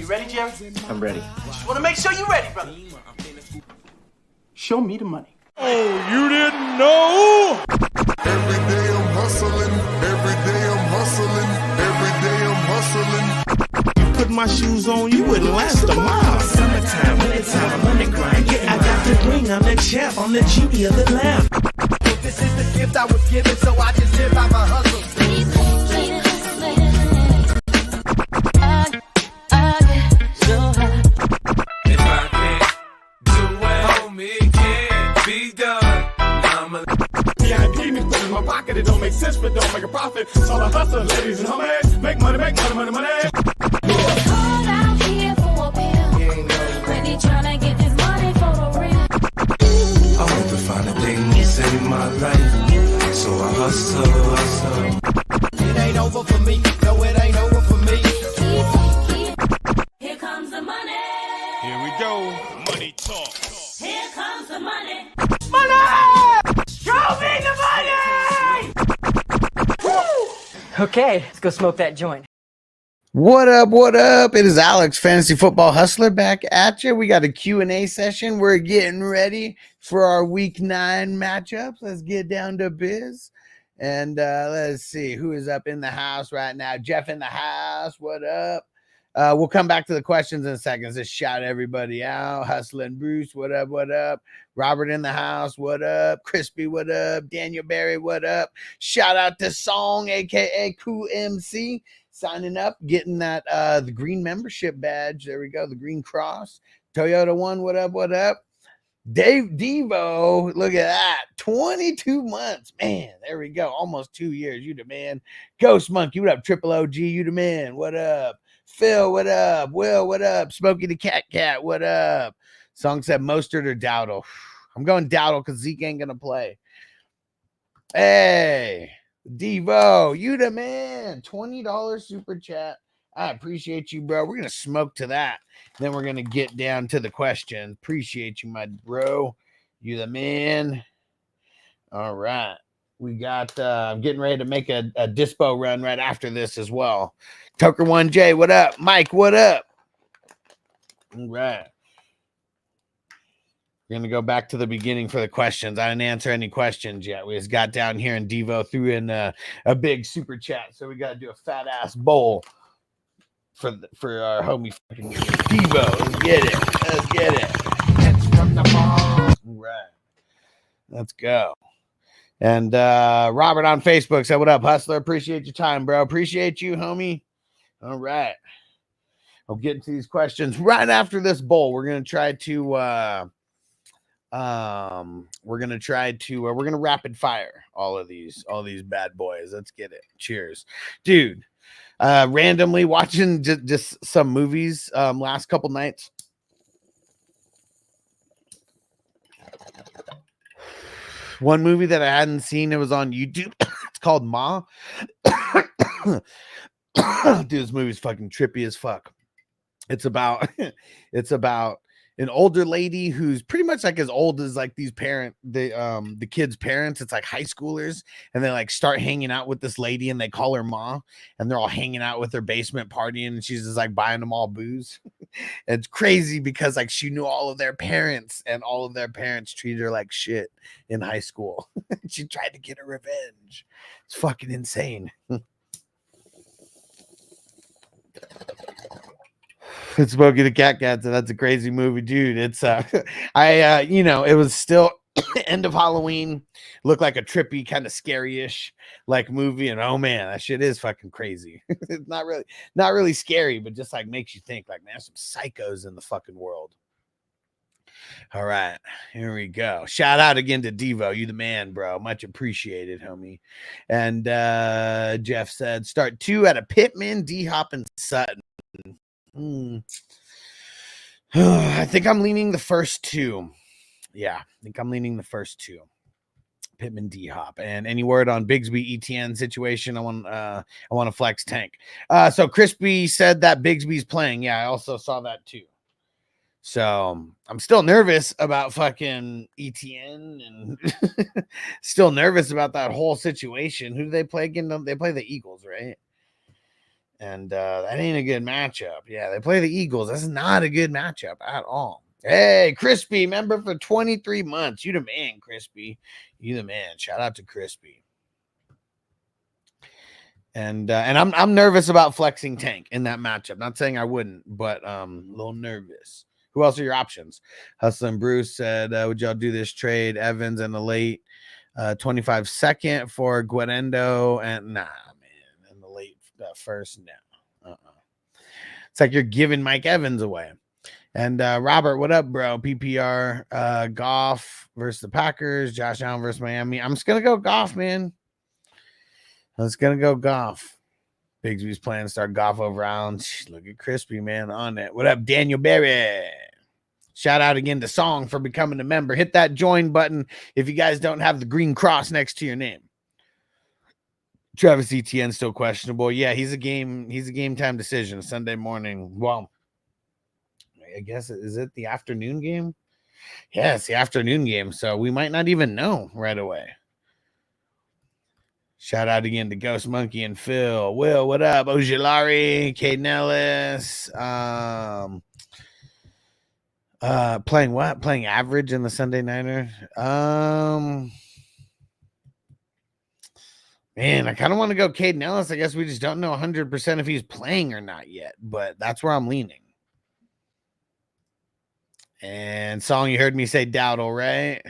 You ready, Jerry? I'm ready. Just want to make sure you're ready, brother. Show me the money. Oh, you didn't know? Every day I'm hustling. Every day I'm hustling. Every day I'm hustling. Put my shoes on, you wouldn't last a mile. Summertime, wintertime, I'm on the grind. Yeah, I got the ring, I'm the champ, I'm the genie of the lamp. This is the gift I was given, so I just live by my hustle. If I can't do it, homie, it can't be done. VIP me put in my pocket, it don't make sense, but don't make a profit. So I hustle, ladies and homies, make money, money. Hold out here for a pill. When he tryna get this money for the real. I want to find the things in my life, so I hustle. It ain't over for me. No, it ain't over for me. Here comes the money. Here we go. Money talk. Here comes the money. Show me the money! Okay, let's go smoke that joint. What up? What up? It is Alex, Fantasy Football Hustler, back at you. We got a Q&A session. We're getting ready for our Week 9 matchups. Let's get down to biz. And let's see who is up in the house right now. Jeff in the house. What up? We'll come back to the questions in a second. Just shout everybody out. Hustling Bruce. What up? What up? Robert in the house. What up? Crispy. What up? Daniel Berry. What up? Shout out to Song, aka QMC. Signing up, getting that the green membership badge. There we go, the green cross. Toyota One, what up, what up? Dave Devo, look at that. 22 months. Man, there we go. Almost 2 years. You the man. Ghost Monkey, what up? Triple OG, you the man. What up? Phil, what up? Will, what up? Smokey the Cat, what up? Song said Mostert or Dowdle. I'm going Dowdle because Zeke ain't gonna play. Hey. Devo, you the man. $20 super chat. I appreciate you, bro. We're gonna smoke to that. Then we're gonna get down to the questions. Appreciate you, my bro. You the man. All right. We got I'm getting ready to make a dispo run right after this as well. Tucker 1J, what up? Mike, what up? All right. We're going to go back to the beginning for the questions. I didn't answer any questions yet. We just got down here and Devo threw in a big super chat. So we got to do a fat ass bowl for our homie fucking Devo. Let's get it. Let's get it. It's from the ball. All right. Let's go. And Robert on Facebook said, what up, Hustler? Appreciate your time, bro. Appreciate you, homie. All right. I'll get into these questions right after this bowl. We're going to try to we're gonna rapid fire all these bad boys. Let's get it. Cheers, dude. Randomly watching just some movies last couple nights. One movie that I hadn't seen, it was on YouTube. It's called Ma. Dude, this movie's fucking trippy as fuck. It's about an older lady who's pretty much like as old as like these the kids' parents. It's like high schoolers, and they like start hanging out with this lady, and they call her Ma, and they're all hanging out with her basement partying, and she's just like buying them all booze. It's crazy because like she knew all of their parents, and all of their parents treated her like shit in high school. She tried to get her revenge. It's fucking insane. It's Smokey the Cat, so that's a crazy movie, dude. It's it was still end of Halloween, looked like a trippy, kind of scary-ish like movie, and oh man, that shit is fucking crazy. It's not really scary, but just like makes you think, like, man, there's some psychos in the fucking world. All right, here we go. Shout out again to Devo. You the man, bro. Much appreciated, homie. And Jeff said, start 2 out of Pittman, D-Hop, and Sutton. I think I'm leaning the first 2. Yeah, I think I'm leaning the first 2. Pittman, D-Hop. And any word on Bigsby ETN situation? I want to flex Tank. So Crispy said that Bigsby's playing. Yeah, I also saw that too. So I'm still nervous about fucking ETN and still nervous about that whole situation. Who do they play again? They play the Eagles, right? And that ain't a good matchup. Yeah, they play the Eagles. That's not a good matchup at all. Hey, Crispy, member for 23 months. You the man, Crispy. You the man. Shout out to Crispy. And I'm nervous about flexing Tank in that matchup. Not saying I wouldn't, but a little nervous. Who else are your options? Hustler and Bruce said, would y'all do this trade? Evans in the late 25 second for Guarendo, and nah, man, in the late first, no. It's like you're giving Mike Evans away. And Robert, what up, bro? PPR, Goff versus the Packers, Josh Allen versus Miami. I'm just gonna go Goff, man. Let's gonna go Goff. Bigsby's plan to start Goff over Allen. Look at Crispy, man, on it. What up, Daniel Berry? Shout out again to Song for becoming a member. Hit that join button if you guys don't have the green cross next to your name. Travis Etienne still questionable. Yeah, he's a game time decision Sunday morning. Well, I guess is it the afternoon game? Yeah, it's the afternoon game, so we might not even know right away. Shout out again to Ghost Monkey and Phil. Will, what up? Ojulari, Caden Ellis. Playing what? Playing average in the Sunday Niner. Man, I kind of want to go Caden Ellis. I guess we just don't know 100% if he's playing or not yet, but that's where I'm leaning. And Song, you heard me say Dowdle, right?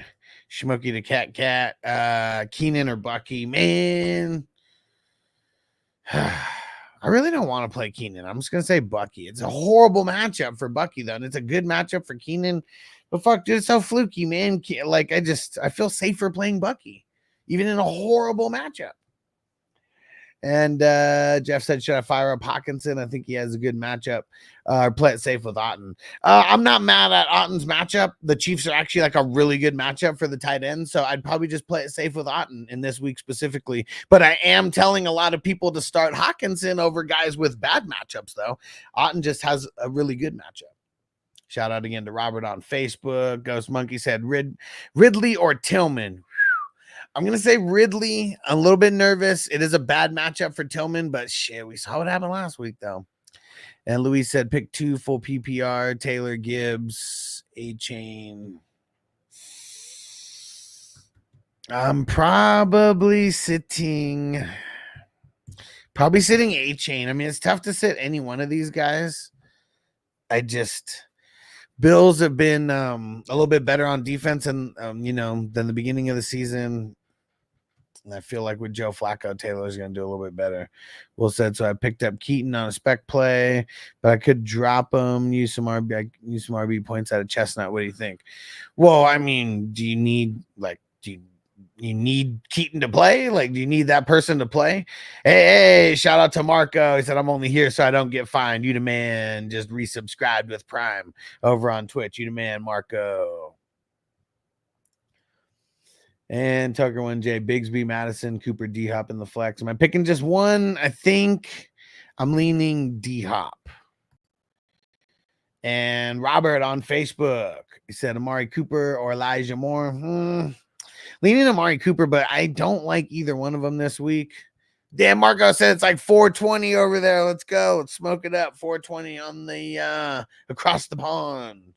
Schmokey to Cat, Keenan or Bucky. Man, I really don't want to play Keenan. I'm just going to say Bucky. It's a horrible matchup for Bucky, though, and it's a good matchup for Keenan. But fuck, dude, it's so fluky, man. Like, I feel safer playing Bucky, even in a horrible matchup. And Jeff said, should I fire up Hawkinson? I think he has a good matchup. Or play it safe with Otten. I'm not mad at Otten's matchup. The Chiefs are actually like a really good matchup for the tight end. So I'd probably just play it safe with Otten in this week specifically. But I am telling a lot of people to start Hawkinson over guys with bad matchups, though. Otten just has a really good matchup. Shout out again to Robert on Facebook. Ghost Monkey said Ridley or Tillman. I'm going to say Ridley. I'm a little bit nervous. It is a bad matchup for Tillman, but shit, we saw what happened last week, though. And Luis said pick 2 full PPR, Taylor Gibbs, A-Chain. I'm probably sitting A-Chain. I mean, it's tough to sit any one of these guys. Bills have been a little bit better on defense than the beginning of the season. And I feel like with Joe Flacco, Taylor's going to do a little bit better. Will said, so I picked up Keaton on a spec play, but I could drop him, use some RB points out of Chestnut. What do you think? Well, I mean, do you need Keaton to play? Like, do you need that person to play? Hey, shout out to Marco. He said, I'm only here so I don't get fined. You the man. Just resubscribed with Prime over on Twitch. You the man, Marco. And Tucker 1J, Bigsby, Madison, Cooper, D-Hop in the flex. Am I picking just one? I think I'm leaning D-Hop. And Robert on Facebook, he said Amari Cooper or Elijah Moore. Leaning Amari Cooper, but I don't like either one of them this week. Damn, Marco said it's like 420 over there. Let's go. Let's smoke it up. 420 on the across the pond.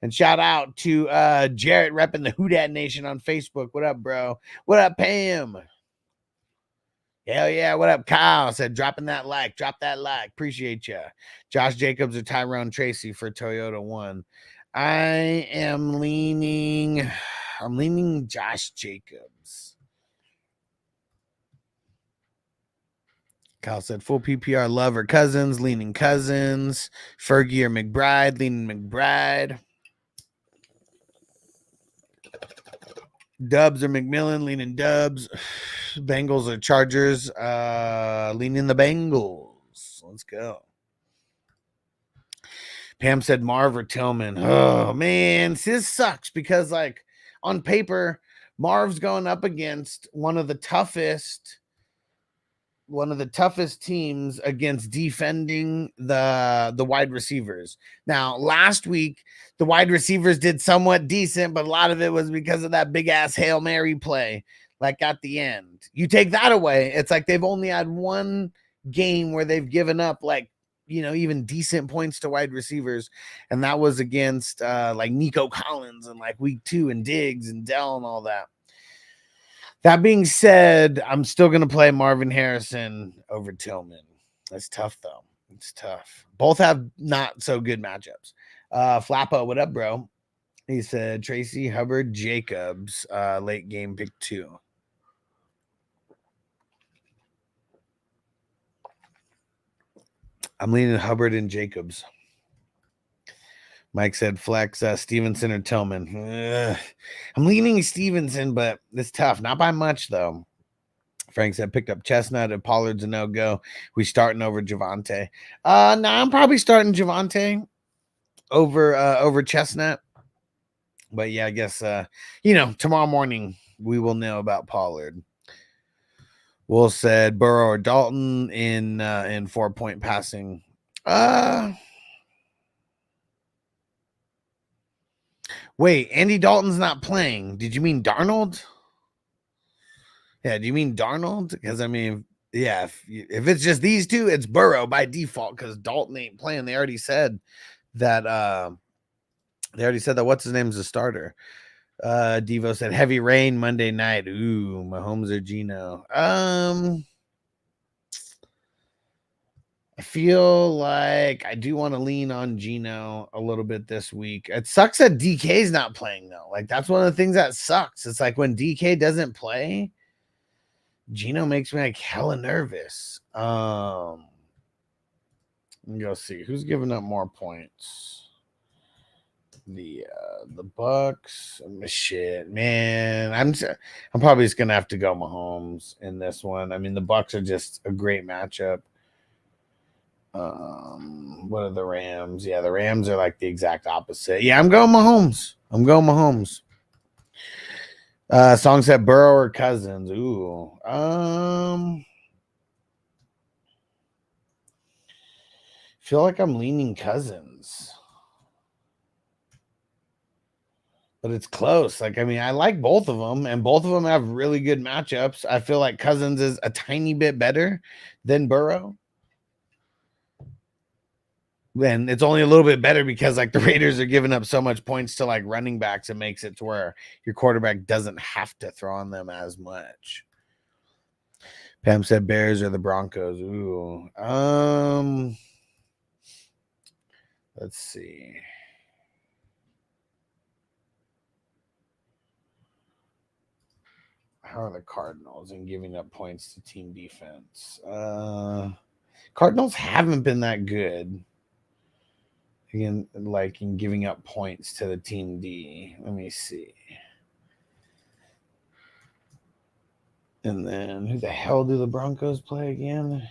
And shout out to Jarrett repping the Who Dat Nation on Facebook. What up, bro? What up, Pam? Hell yeah. What up, Kyle? Said dropping that like. Drop that like. Appreciate you. Josh Jacobs or Tyrone Tracy for Toyota 1. I'm leaning Josh Jacobs. Kyle said full PPR, Love or Cousins, leaning Cousins. Fergie or McBride, leaning McBride. Dubs or McMillan, leaning Dubs. Bengals or Chargers, leaning the Bengals. Let's go. Pam said Marv or Tillman. Oh, man. See, this sucks because, like, on paper, Marv's going up against one of the toughest teams against defending the wide receivers. Now, last week, the wide receivers did somewhat decent, but a lot of it was because of that big-ass Hail Mary play, like at the end. You take that away, it's like they've only had one game where they've given up like, even decent points to wide receivers. And that was against like Nico Collins and like week 2 and Diggs and Dell and all that. That being said, I'm still going to play Marvin Harrison over Tillman. That's tough, though. It's tough. Both have not so good matchups. Flappo, what up, bro? He said Tracy Hubbard Jacobs, late game pick 2. I'm leaning Hubbard and Jacobs. Mike said flex Stevenson or Tillman. I'm leaning Stevenson, but it's tough. Not by much, though. Frank said picked up Chestnut and Pollard's a no-go. We starting over Javonte. No, I'm probably starting Javonte over Chestnut. But yeah, I guess tomorrow morning we will know about Pollard. Will said Burrow or Dalton in 4-point passing. Wait, Andy Dalton's not playing. Did you mean Darnold? Yeah, do you mean Darnold? Because I mean, yeah, if it's just these two, it's Burrow by default because Dalton ain't playing. They already said that. What's his name's the starter. Devo said heavy rain Monday night. Ooh, Mahomes or Geno. I feel like I do want to lean on Geno a little bit this week. It sucks that DK's not playing, though. Like, that's one of the things that sucks. It's like when DK doesn't play, Geno makes me like hella nervous. Let me go see who's giving up more points. The Bucks. Shit, man. I'm probably just gonna have to go Mahomes in this one. I mean, the Bucks are just a great matchup. What are the Rams? Yeah, the Rams are like the exact opposite. Yeah, I'm going Mahomes. Song said Burrow or Cousins. Ooh. Feel like I'm leaning Cousins. But it's close. Like, I mean, I like both of them, and both of them have really good matchups. I feel like Cousins is a tiny bit better than Burrow. And it's only a little bit better because like the Raiders are giving up so much points to like running backs. It makes it to where your quarterback doesn't have to throw on them as much. Pam said Bears or the Broncos. Ooh. Let's see. How are the Cardinals in giving up points to team defense? Cardinals haven't been that good. Again, like in giving up points to the team D. Let me see. And then who the hell do the Broncos play again?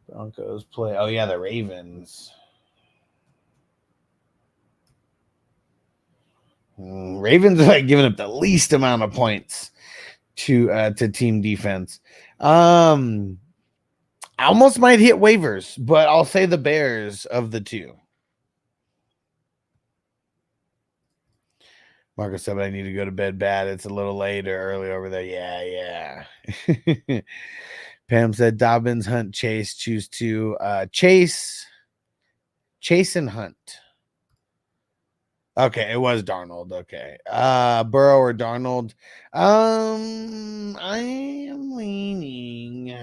Broncos play. Oh, yeah, the Ravens. Ravens are like giving up the least amount of points to team defense. I almost might hit waivers, but I'll say the Bears of the two. Marcus said, I need to go to bed bad. It's a little late or early over there. Yeah. Pam said, Dobbins, Hunt, Chase. Choose two. Chase and Hunt. Okay, it was Darnold. Okay. Burrow or Darnold. I am leaning...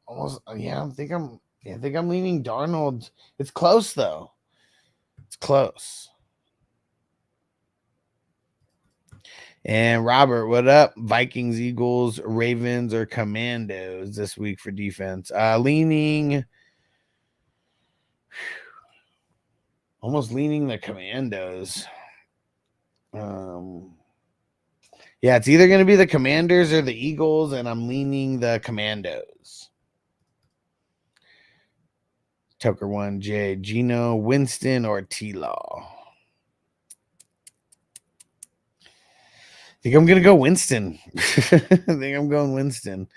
Almost, yeah. I think I'm leaning Darnold. It's close though. It's close. And Robert, what up? Vikings, Eagles, Ravens, or Commandos this week for defense? Leaning. Almost leaning the Commandos. Yeah, it's either going to be the Commanders or the Eagles, and I'm leaning the Commandos. Tucker 1J, Geno, Winston, or T-Law? I think I'm going to go Winston. I think I'm going Winston.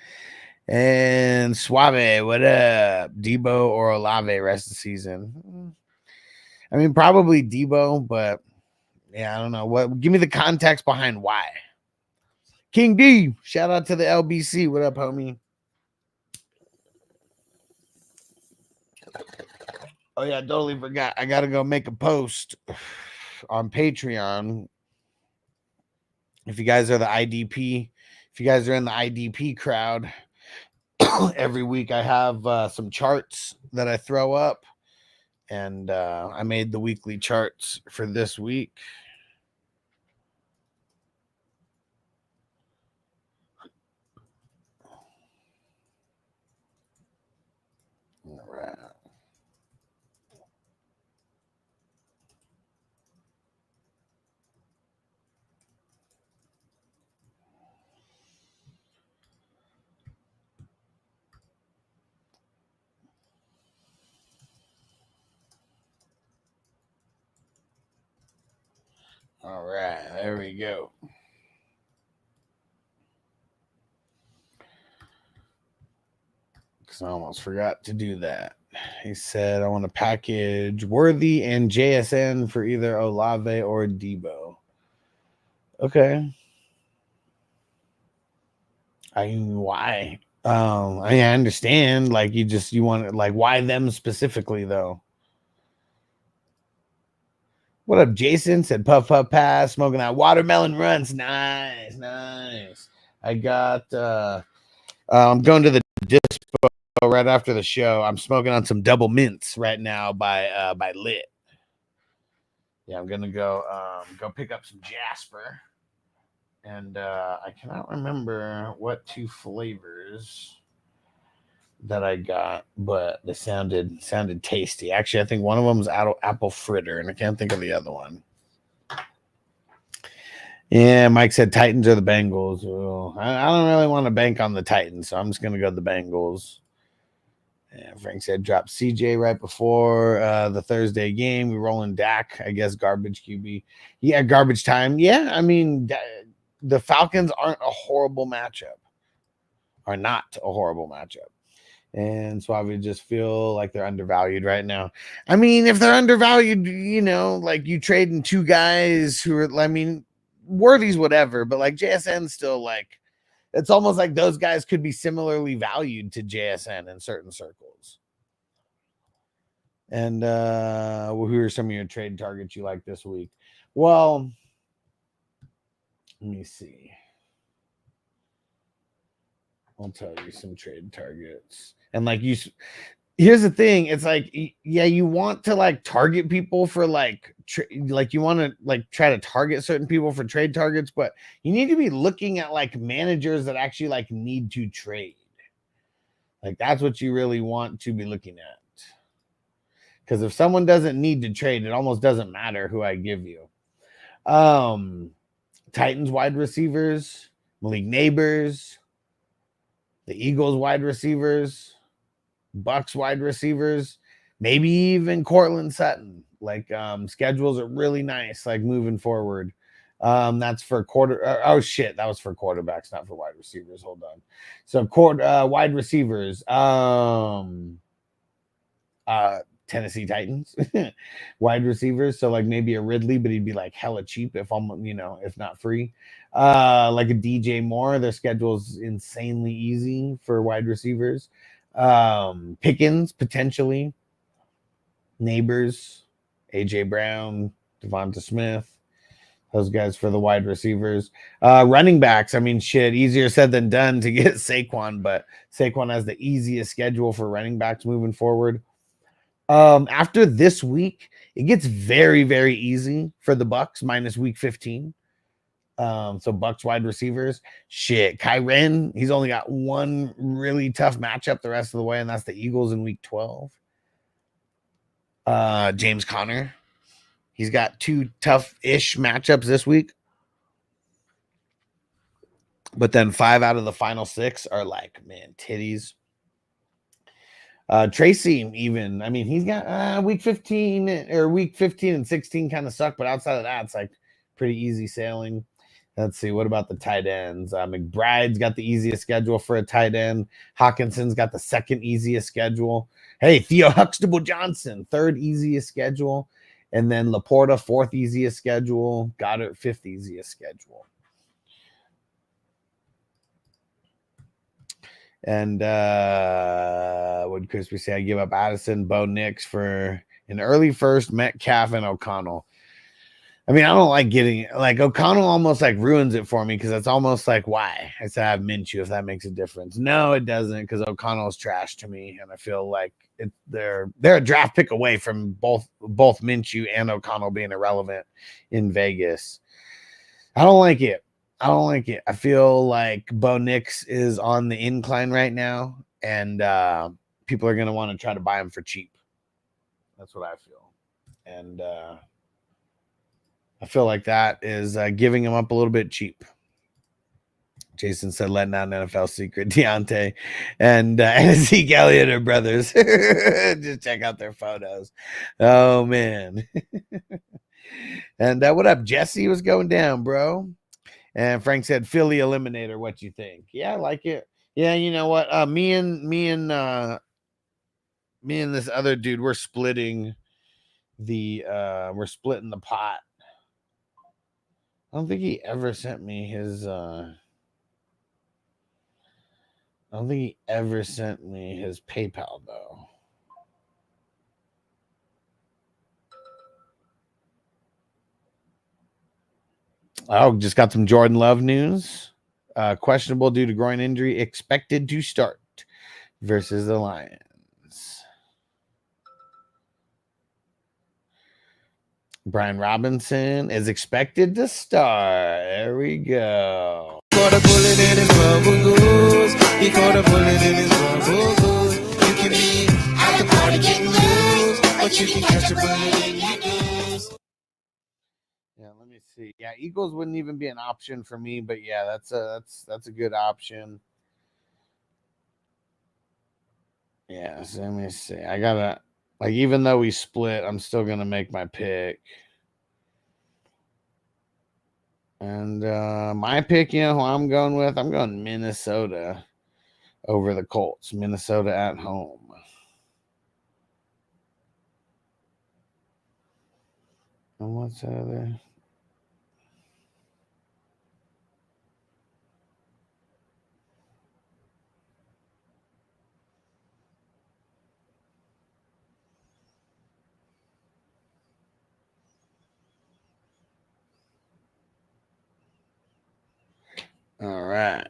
And Suave, what up? Debo or Olave rest of the season? I mean, probably Debo, but Yeah, I don't know. What? Give me the context behind why. King D, shout out to the LBC. What up, homie? Oh yeah, totally forgot. I gotta go make a post on Patreon. If you guys are the IDP, if you guys are in the IDP crowd, every week I have some charts that I throw up, and I made the weekly charts for this week. All right. All right, there we go. Because I almost forgot to do that. He said, I want to package Worthy and JSN for either Olave or Debo. Okay. I mean, why? I understand. Like, you want it, like, why them specifically, though? What up, Jason? Said puff puff pass, smoking that watermelon runs. Nice. I got I'm going to the dispo right after the show. I'm smoking on some double mints right now by Lit. Yeah, I'm gonna go pick up some Jasper. And I cannot remember what 2 flavors that I got, but they sounded tasty. Actually, I think one of them was apple fritter, and I can't think of the other one. Yeah, Mike said Titans or the Bengals. Oh, I don't really want to bank on the Titans, so I'm just gonna go the Bengals. Yeah, Frank said drop CJ right before the Thursday game. We rolling Dak, I guess garbage QB. Yeah, garbage time. Yeah, I mean the Falcons aren't a horrible matchup. Are not a horrible matchup. And so I would just feel like they're undervalued right now. I mean, if they're undervalued, like you trading 2 guys who are, I mean, Worthy's whatever, but like JSN's still like, it's almost like those guys could be similarly valued to JSN in certain circles. And who are some of your trade targets you like this week? Well, let me see. I'll tell you some trade targets. And like here's the thing, it's like, yeah, you want to like target people for like you want to like try to target certain people for trade targets, but you need to be looking at like managers that actually like need to trade. Like that's what you really want to be looking at. Because if someone doesn't need to trade, it almost doesn't matter who I give you. Titans wide receivers, Malik Neighbors, the Eagles wide receivers, Bucks wide receivers, maybe even Cortland Sutton. Like schedules are really nice, like moving forward. That's for that was for quarterbacks, not for wide receivers. Hold on. So wide receivers, Tennessee Titans wide receivers. So like maybe a Ridley, but he'd be like hella cheap if if not free. Like a DJ Moore, their schedule's insanely easy for wide receivers. Pickens potentially, Neighbors, AJ Brown, Devonta Smith, those guys for the wide receivers. Running backs, I mean, shit, easier said than done to get Saquon, but Saquon has the easiest schedule for running backs moving forward. After this week, it gets very, very easy for the Bucks minus week 15. So Bucks wide receivers, shit. Kyren, he's only got one really tough matchup the rest of the way, and that's the Eagles in week 12. James Conner, he's got 2 tough-ish matchups this week. But then 5 out of the final 6 are like, man, titties. Tracy, even, I mean, he's got week 15 and 16 kind of suck, but outside of that, it's like pretty easy sailing. Let's see, what about the tight ends? McBride's got the easiest schedule for a tight end. Hawkinson's got the 2nd easiest schedule. Hey, Theo Huxtable Johnson, 3rd easiest schedule. And then Laporta, 4th easiest schedule. Goddard, 5th easiest schedule. And what did Crispy say? I give up Addison, Bo Nix for an early first, Metcalf, and O'Connell. I mean, I don't like getting like O'Connell almost like ruins it for me because it's almost like why I said I have Minshew if that makes a difference. No, it doesn't because O'Connell's trash to me, and I feel like they're a draft pick away from both Minshew and O'Connell being irrelevant in Vegas. I don't like it. I feel like Bo Nix is on the incline right now, and people are going to want to try to buy him for cheap. That's what I feel. And I feel like that is giving him up a little bit cheap. Jason said, letting out an NFL secret. Deontay and Zeke Elliott are brothers. Just check out their photos. Oh, man. And what up, Jesse? Was going down, bro. And Frank said, Philly Eliminator, what you think? Yeah, I like it. Yeah, you know what? Me and this other dude, we're splitting the pot. I don't think he ever sent me his PayPal though. Oh, just got some Jordan Love news. Questionable due to groin injury, expected to start versus the Lions. Brian Robinson is expected to start. There we go. Caught a bullet in his rubber goose. He caught a bullet in his rubber goose. You can be at the party getting loose, but you can catch a bullet in your goose. Yeah, let me see. Yeah, Eagles wouldn't even be an option for me, but yeah, that's a good option. Yeah, so let me see. I gotta like even though we split, I'm still gonna make my pick. And my pick, you know who I'm going with? I'm going Minnesota over the Colts. Minnesota at home. And what's that other? All right.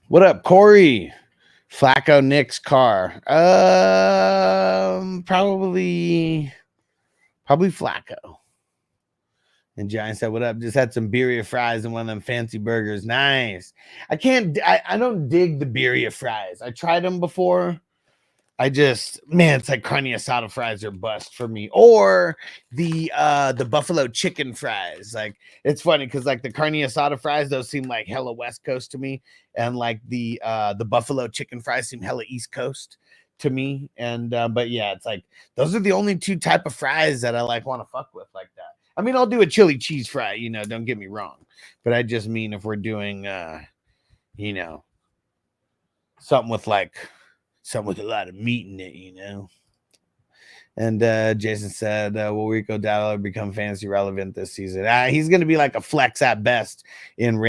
What up, Corey? Flacco, Nick's car. Probably Flacco. And Giant said, "What up? Just had some birria fries and one of them fancy burgers. Nice. I don't dig the birria fries. I tried them before. It's like carne asada fries are bust for me. Or the buffalo chicken fries. Like it's funny because like the carne asada fries, those seem like hella West Coast to me, and like the buffalo chicken fries seem hella East Coast to me. And but yeah, it's like those are the only two type of fries that I like want to fuck with like that. I mean, I'll do a chili cheese fry, don't get me wrong, but I just mean if we're doing something with a lot of meat in it, And Jason said, will Rico Dowdle become fantasy relevant this season? He's going to be like a flex at best in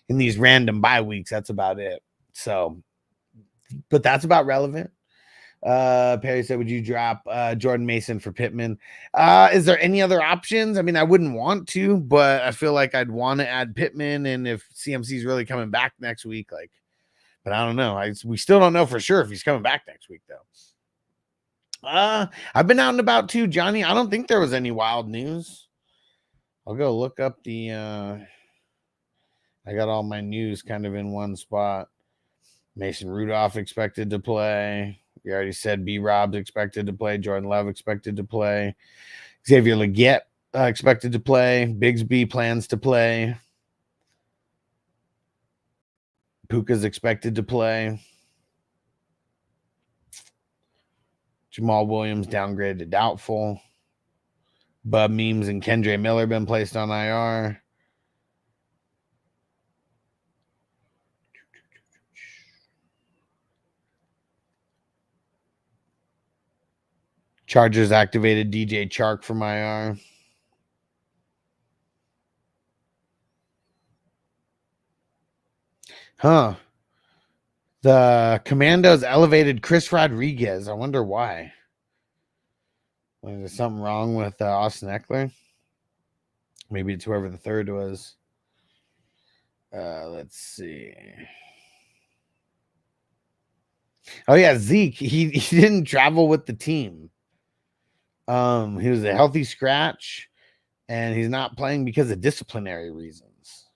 these random bye weeks. That's about it. So, but that's about relevant. Perry said, would you drop Jordan Mason for Pittman? Is there any other options? I mean, I wouldn't want to, but I feel like I'd want to add Pittman. And if CMC is really coming back next week, but I don't know. We still don't know for sure if he's coming back next week, though. I've been out and about too, Johnny. I don't think there was any wild news. I'll go look up I got all my news kind of in one spot. Mason Rudolph expected to play. We already said B-Rob's expected to play. Jordan Love expected to play. Xavier Legette expected to play. Bigsby plans to play. Puka's expected to play. Jamal Williams downgraded to doubtful. Bub Memes and Kendre Miller been placed on IR. Chargers activated DJ Chark from IR. Huh. The Commandos elevated Chris Rodriguez. I wonder why. Was there something wrong with Austin Eckler? Maybe it's whoever the third was. Let's see. Oh yeah, Zeke. He didn't travel with the team. He was a healthy scratch, and he's not playing because of disciplinary reasons.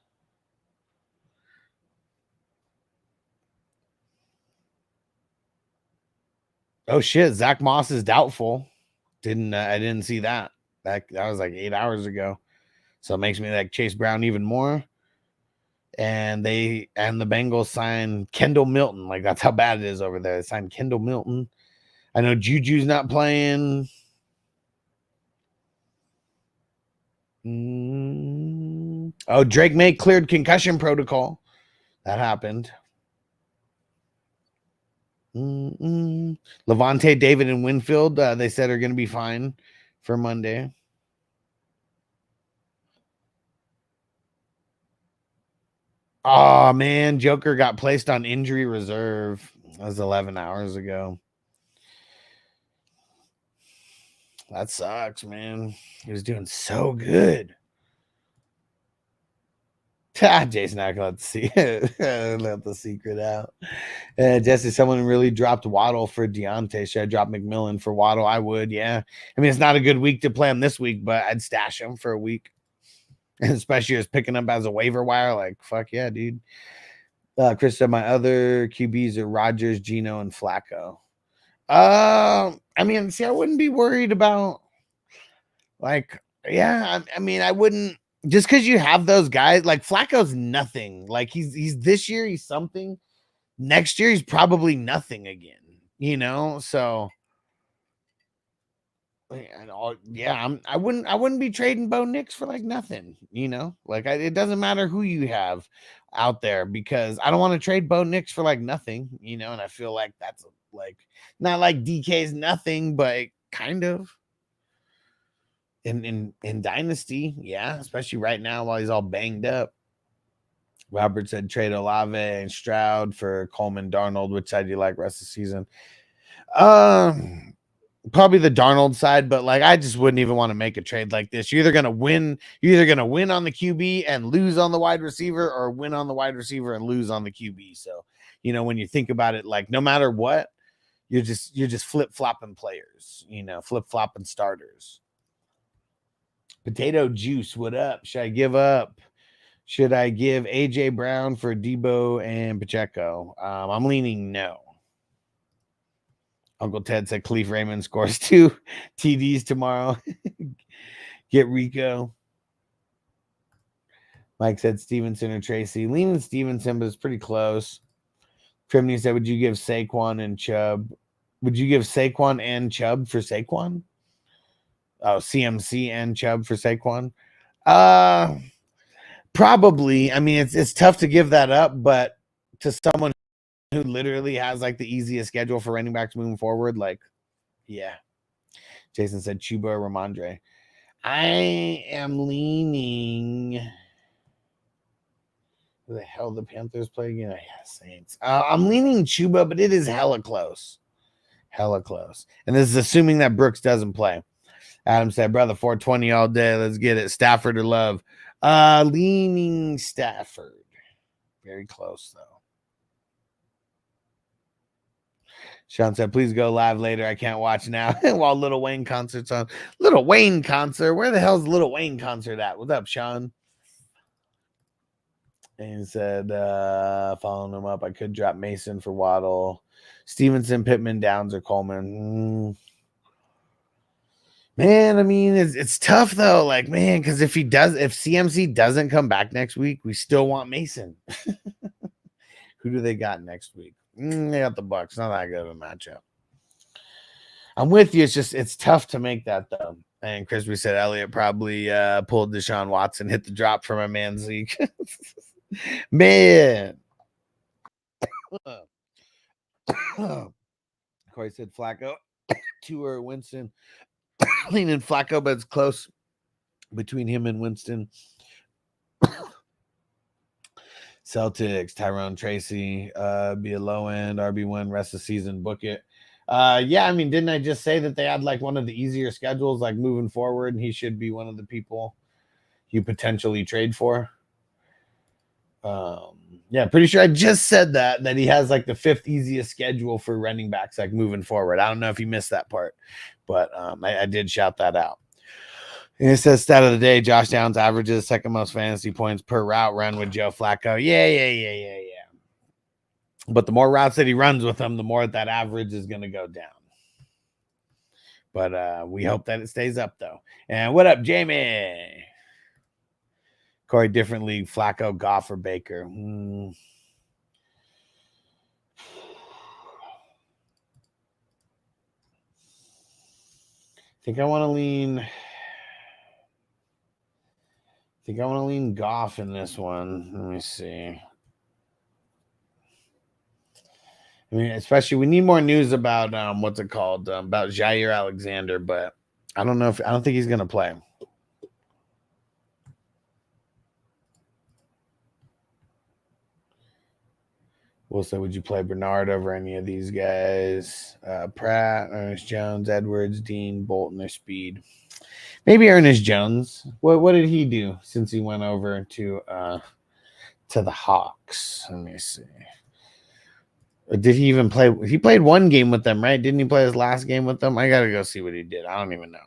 Oh shit, Zach Moss is doubtful. I didn't see that. That was like 8 hours ago. So it makes me like Chase Brown even more. And the Bengals signed Kendall Milton. Like that's how bad it is over there. They signed Kendall Milton. I know Juju's not playing. Oh, Drake May cleared concussion protocol. That happened. Levante David and Winfield, they said are going to be fine for Monday. Oh man, Joker got placed on injury reserve. That was 11 hours ago. That sucks, man. He was doing so good. Jason, I can let the secret out. Jesse, someone really dropped Waddle for Deontay. Should I drop McMillan for Waddle? I would, yeah. I mean, it's not a good week to play him this week, but I'd stash him for a week. And especially as picking up as a waiver wire. Like, fuck yeah, dude. Chris said my other QBs are Rodgers, Geno, and Flacco. I mean, see, I wouldn't be worried about, like, yeah, I mean, I wouldn't. Just because you have those guys, like Flacco's nothing. Like he's this year he's something. Next year he's probably nothing again. You know, so yeah, I wouldn't be trading Bo Nix for like nothing. You know, like it doesn't matter who you have out there because I don't want to trade Bo Nix for like nothing. You know, and I feel like that's like not like DK's nothing, but kind of. In Dynasty, yeah, especially right now while he's all banged up. Robert said trade Olave and Stroud for Coleman, Darnold. Which side do you like rest of the season? Probably the Darnold side, but like I just wouldn't even want to make a trade like this. You're either gonna win on the QB and lose on the wide receiver, or win on the wide receiver and lose on the QB. So you know when you think about it, like no matter what, you're just flip-flopping players, you know, flip-flopping starters. Potato Juice, what up? Should I give up? Should I give AJ Brown for Debo and Pacheco? I'm leaning no. Uncle Ted said Khalif Raymond scores 2 TDs tomorrow. Get Rico. Mike said Stevenson or Tracy. Leaning Stevenson, but it's pretty close. Crimney said, would you give Saquon and Chubb? Would you give Saquon and Chubb for Saquon? Oh, CMC and Chubb for Saquon. Probably. I mean, it's tough to give that up, but to someone who literally has like the easiest schedule for running backs moving forward, like, yeah. Jason said Chuba or Ramondre. I am leaning. Who the hell the Panthers play again? Yeah, Saints. I'm leaning Chuba, but it is hella close. Hella close. And this is assuming that Brooks doesn't play. Adam said, brother, 420 all day. Let's get it. Stafford or Love? Leaning Stafford. Very close, though. Sean said, please go live later. I can't watch now while Lil Wayne concert's on. Lil Wayne concert? Where the hell's Lil Wayne concert at? What's up, Sean? And he said, following him up, I could drop Mason for Waddle. Stevenson, Pittman, Downs, or Coleman. Man, I mean, it's tough though. Like, man, because if CMC doesn't come back next week, we still want Mason. Who do they got next week? They got the Bucks. Not that good of a matchup. I'm with you. It's tough to make that though. And Crispy said Elliott probably pulled Deshaun Watson, hit the drop for my man Zeke. Man. Corey said Flacco. Tua or Winston. Leaning Flacco, but it's close between him and Winston. Celtics, Tyrone Tracy, be a low end RB1 rest of the season, book it. Yeah, I mean, didn't I just say that they had like one of the easier schedules, like moving forward, and he should be one of the people you potentially trade for? Yeah, pretty sure I just said that he has like the 5th easiest schedule for running backs, like moving forward. I don't know if you missed that part, but I did shout that out. And it says stat of the day: Josh Downs averages 2nd most fantasy points per route run with Joe Flacco. Yeah. But the more routes that he runs with him, the more that average is going to go down. But we hope that it stays up, though. And what up, Jamie? Corey, different league, Flacco, Goff, or Baker? I think I want to lean Goff in this one. Let me see. I mean, especially we need more news about what's it called? About Jair Alexander, but I don't think he's gonna play. We'll say, would you play Bernard over any of these guys? Pratt, Ernest Jones, Edwards, Dean, Bolton, or Speed? Maybe Ernest Jones. What did he do since he went over to the Hawks? Let me see. Or did he even play? He played one game with them, right? Didn't he play his last game with them? I gotta go see what he did. I don't even know.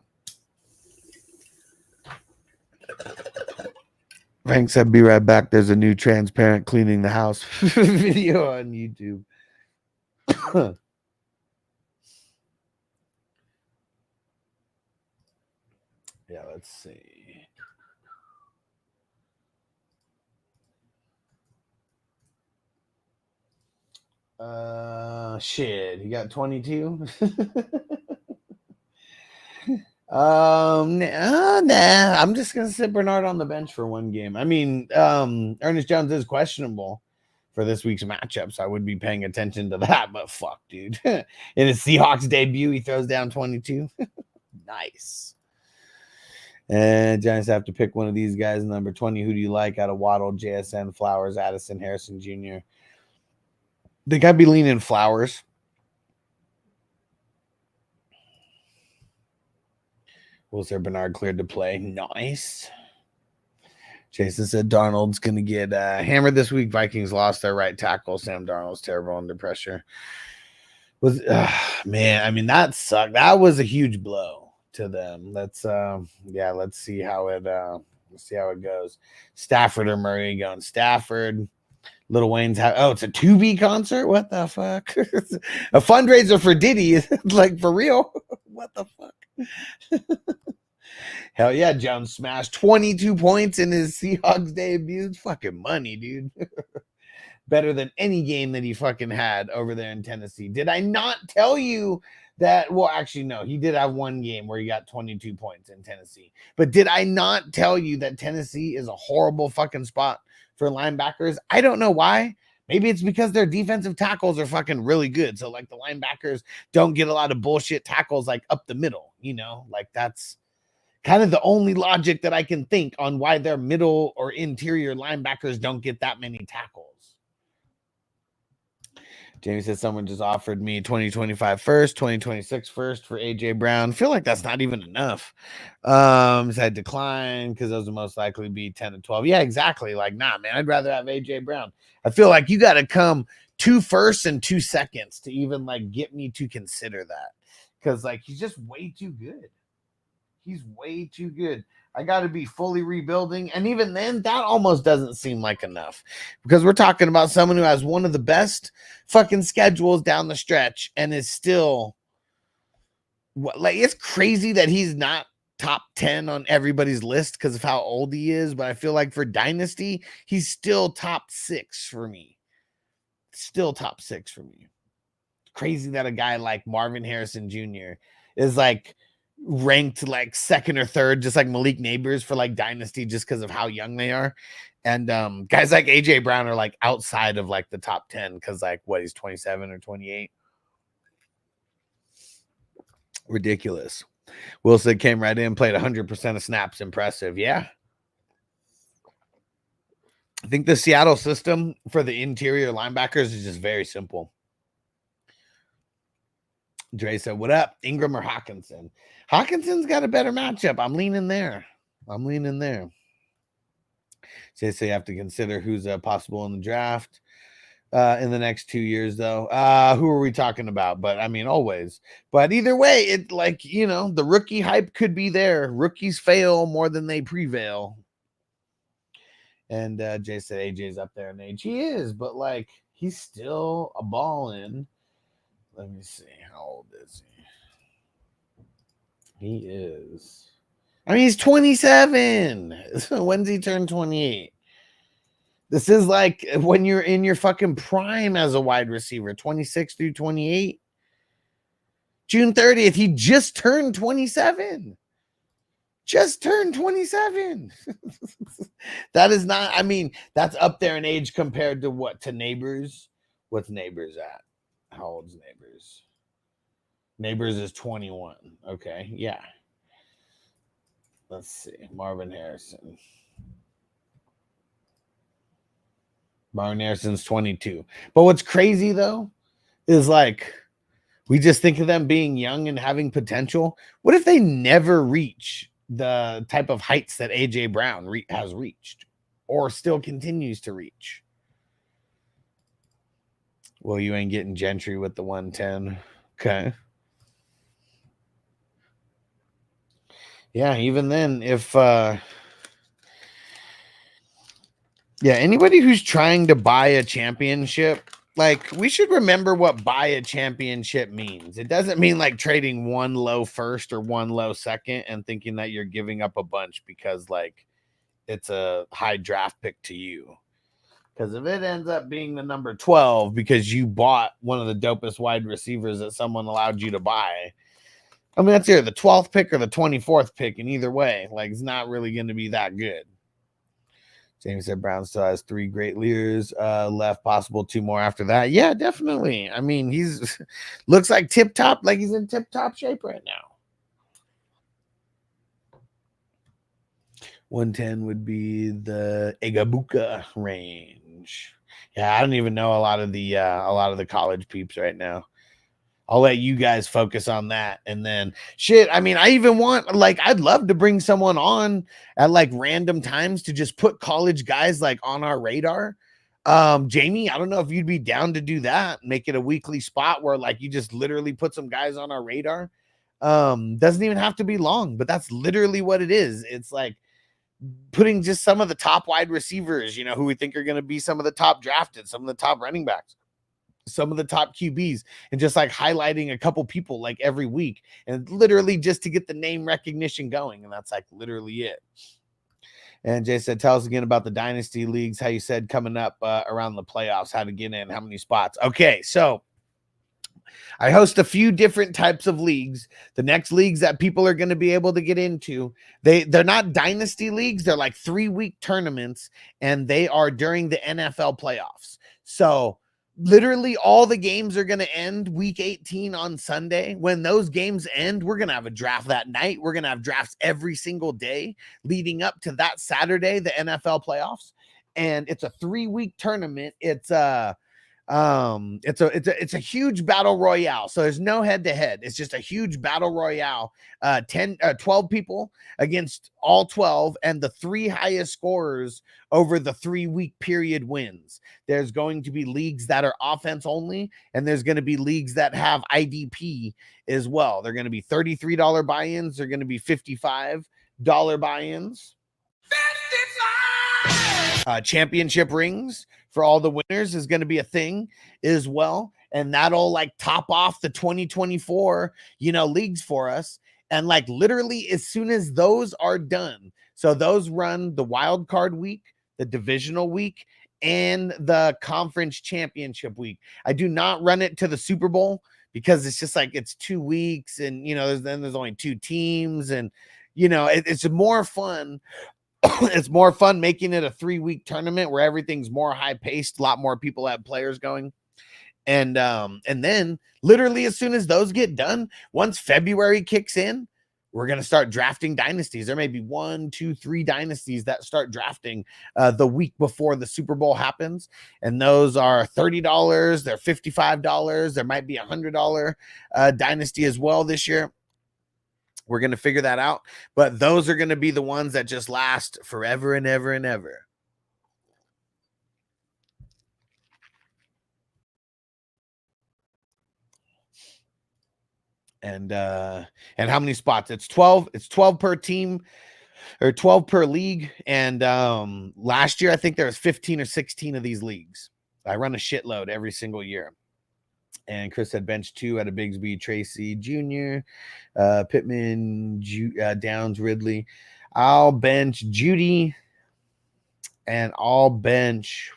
Frank said, "Be right back. There's a new transparent cleaning the house video on YouTube." Yeah, let's see. Shit, he got 22. Nah, I'm just gonna sit Bernard on the bench for one game. I mean, Ernest Jones is questionable for this week's matchup, so I would be paying attention to that. But fuck, dude, in his Seahawks debut, he throws down 22. Nice. And Giants have to pick one of these guys. Number 20, who do you like out of Waddle, JSN, Flowers, Addison, Harrison Jr.? I think I'd be leaning Flowers. Will Sir Bernard cleared to play? Nice. Jason said Darnold's going to get hammered this week. Vikings lost their right tackle. Sam Darnold's terrible under pressure. Man, I mean, that sucked. That was a huge blow to them. Let's see how it goes. Stafford or Murray going? Stafford. Little Wayne's it's a 2B concert? What the fuck? A fundraiser for Diddy. Like, for real? What the fuck? Hell yeah, Jones smashed 22 points in his Seahawks debut. It's fucking money, dude. Better than any game that he fucking had over there in Tennessee. Did I not tell you that? Well, actually, no. He did have one game where he got 22 points in Tennessee. But did I not tell you that Tennessee is a horrible fucking spot for linebackers? I don't know why. Maybe it's because their defensive tackles are fucking really good. So, like, the linebackers don't get a lot of bullshit tackles, like, up the middle, you know? Like, that's kind of the only logic that I can think on why their middle or interior linebackers don't get that many tackles. Jamie says someone just offered me 2025 first, 2026 first for AJ Brown. Feel like that's not even enough. Said decline because those will most likely be 10 and 12. Yeah, exactly. Like, nah, man, I'd rather have AJ Brown. I feel like you got to come 2 firsts and 2 seconds to even like get me to consider that, because like he's just way too good. He's way too good. I got to be fully rebuilding. And even then, that almost doesn't seem like enough, because we're talking about someone who has one of the best fucking schedules down the stretch and is still like, it's crazy that he's not top 10 on everybody's list because of how old he is. But I feel like for Dynasty, he's still top 6 for me. Still top 6 for me. Crazy that a guy like Marvin Harrison Jr. is like ranked like 2nd or 3rd, just like Malik Neighbors for like Dynasty, just because of how young they are. And guys like AJ Brown are like outside of like the top 10 because like what, he's 27 or 28. Ridiculous. Wilson came right in, played 100% of snaps. Impressive. Yeah. I think the Seattle system for the interior linebackers is just very simple. Dre said, what up? Ingram or Hawkinson? Hawkinson's got a better matchup. I'm leaning there. So you have to consider who's possible in the draft in the next 2 years, though. Who are we talking about? But I mean, always. But either way, it like, you know, the rookie hype could be there. Rookies fail more than they prevail. And Jay said AJ's up there in age. He is, but like he's still a ballin'. Let me see. How old is he? He is. I mean, he's 27. When's he turn 28? This is like when you're in your fucking prime as a wide receiver, 26 through 28. June 30th, he just turned 27. Just turned 27. That is not, I mean, that's up there in age compared to what? To Neighbors? What's Neighbors at? How old's Neighbors? Neighbors is 21. Okay, yeah. Let's see. Marvin Harrison's 22. But what's crazy, though, is like, we just think of them being young and having potential. What if they never reach the type of heights that A.J. Brown has reached or still continues to reach? Well, you ain't getting Gentry with the 110. Okay. Yeah, even then, if anybody who's trying to buy a championship, like, we should remember what buy a championship means. It doesn't mean like trading one low first or one low second and thinking that you're giving up a bunch because like it's a high draft pick to you. Because if it ends up being the number 12 because you bought one of the dopest wide receivers that someone allowed you to buy, I mean, that's either the 12th pick or the 24th pick, and either way, like, it's not really going to be that good. James said Brown still has 3 great leaders left, possible 2 more after that. Yeah, definitely. I mean, he's looks like tip-top, like he's in tip-top shape right now. 110 would be the Egabuka range. Yeah, I don't even know a lot of the college peeps right now. I'll let you guys focus on that. And then shit, I mean, I even want, like, I'd love to bring someone on at like random times to just put college guys like on our radar. Jamie, I don't know if you'd be down to do that. Make it a weekly spot where like you just literally put some guys on our radar. Doesn't even have to be long, but that's literally what it is. It's like putting just some of the top wide receivers, you know, who we think are going to be some of the top drafted, some of the top running backs, some of the top QBs, and just like highlighting a couple people like every week, and literally just to get the name recognition going. And that's like literally it. And Jay said, tell us again about the dynasty leagues, how you said coming up around the playoffs, how to get in, how many spots. Okay, so I host a few different types of leagues. The next leagues that people are going to be able to get into, they're not dynasty leagues. They're like 3-week tournaments, and they are during the NFL playoffs. So literally all the games are going to end week 18 on Sunday. When those games end, we're going to have a draft that night. We're going to have drafts every single day leading up to that Saturday, the NFL playoffs. And it's a 3-week tournament. It's a huge battle royale. So there's no head to head. It's just a huge battle royale. 12 people against all 12, and the 3 highest scorers over the 3-week period wins. There's going to be leagues that are offense only, and there's going to be leagues that have IDP as well. They're going to be $33 buy-ins. They're going to be $55 buy-ins. Championship rings for all the winners is going to be a thing as well. And that'll like top off the 2024, leagues for us. And like literally as soon as those are done, so those run the wild card week, the divisional week, and the conference championship week. I do not run it to the Super Bowl because it's just like, it's 2 weeks and, there's only 2 teams and, it's more fun. It's more fun making it a 3-week tournament where everything's more high paced, a lot more people have players going. And then literally as soon as those get done, once February kicks in, we're going to start drafting dynasties. There may be 1, 2, 3 dynasties that start drafting the week before the Super Bowl happens. And those are $30. They're $55. There might be $100 dynasty as well this year. We're going to figure that out. But those are going to be the ones that just last forever and ever and ever. And how many spots? It's 12. It's 12 per team, or 12 per league. And last year I think there was 15 or 16 of these leagues. I run a shitload every single year. And Chris said bench 2 out of Bigsby, Tracy Jr., Pittman, Downs, Ridley. I'll bench Judy, and I'll bench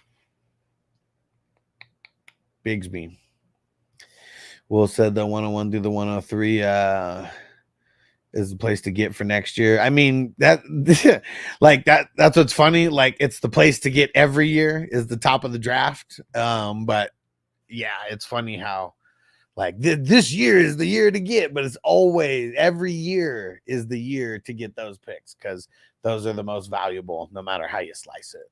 Bigsby. Will said the 101 through the 103 is the place to get for next year. I mean, that like that's what's funny. Like, it's the place to get every year is the top of the draft. But yeah, it's funny how like this year is the year to get, but it's always every year is the year to get those picks because those are the most valuable, no matter how you slice it.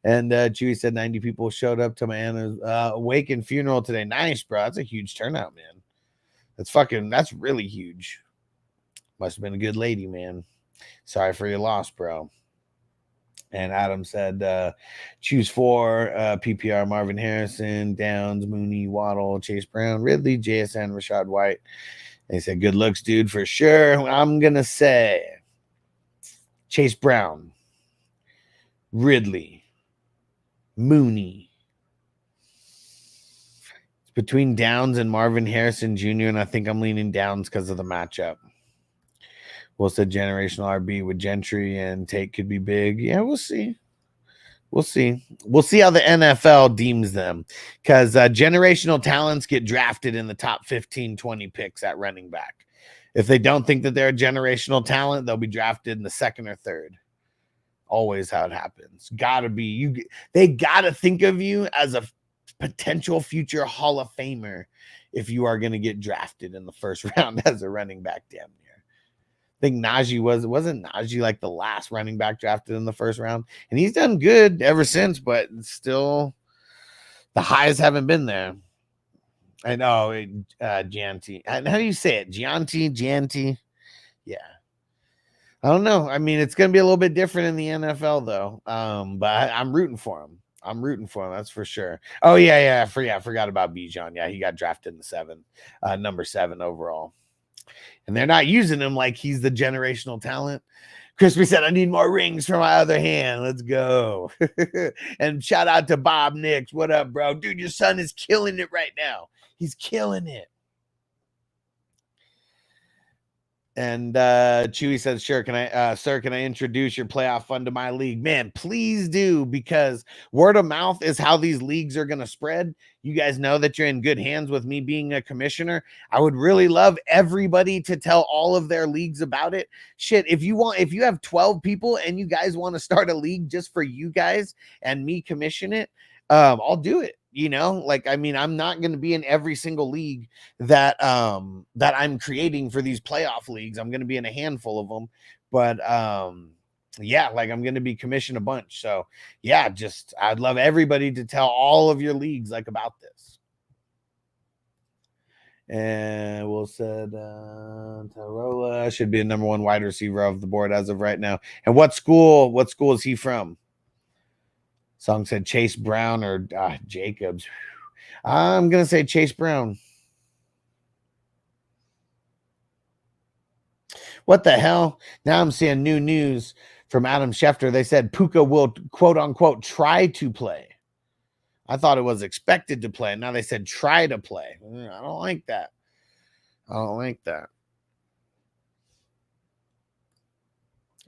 And Chewy said 90 people showed up to my Anna's wake and funeral today. Nice, bro. That's a huge turnout, man. That's really huge. Must have been a good lady, man. Sorry for your loss, bro. And Adam said, choose 4 PPR: Marvin Harrison, Downs, Mooney, Waddle, Chase Brown, Ridley, JSN, Rashad White. They said, good looks, dude, for sure. I'm going to say Chase Brown, Ridley, Mooney. It's between Downs and Marvin Harrison Jr., and I think I'm leaning Downs because of the matchup. Will said generational RB with Gentry and Tate could be big. Yeah, we'll see. We'll see. We'll see how the NFL deems them because generational talents get drafted in the top 15, 20 picks at running back. If they don't think that they're a generational talent, they'll be drafted in the 2nd or 3rd. Always how it happens. Gotta be you. They gotta think of you as a potential future Hall of Famer if you are going to get drafted in the 1st round as a running back. Damn near. I think Najee wasn't Najee like the last running back drafted in the 1st round, and he's done good ever since, but still the highs haven't been there. I know Gianti. How do you say it? Gianti. Yeah. I don't know. I mean, it's going to be a little bit different in the NFL though. But I'm rooting for him. That's for sure. Oh yeah. I forgot about Bijan. Yeah, he got drafted in the number 7 overall. And they're not using him like he's the generational talent. Crispy said, I need more rings for my other hand. Let's go. And shout out to Bob Nix. What up, bro? Dude, your son is killing it right now. He's killing it. And Chewy says, sure, sir, can I introduce your playoff fund to my league? Man, please do, because word of mouth is how these leagues are going to spread. You guys know that you're in good hands with me being a commissioner. I would really love everybody to tell all of their leagues about it. Shit, if you have 12 people and you guys want to start a league just for you guys and me commission it, I'll do it. You know, like, I mean, I'm not going to be in every single league that I'm creating for these playoff leagues. I'm going to be in a handful of them, but yeah, like I'm going to be commissioned a bunch. So yeah, I'd love everybody to tell all of your leagues like about this. And Will said, Tarola should be a number 1 wide receiver of the board as of right now. And what school is he from? Song said Chase Brown or Jacobs. I'm going to say Chase Brown. What the hell? Now I'm seeing new news from Adam Schefter. They said Puka will, quote unquote, try to play. I thought it was expected to play. Now they said try to play. I don't like that.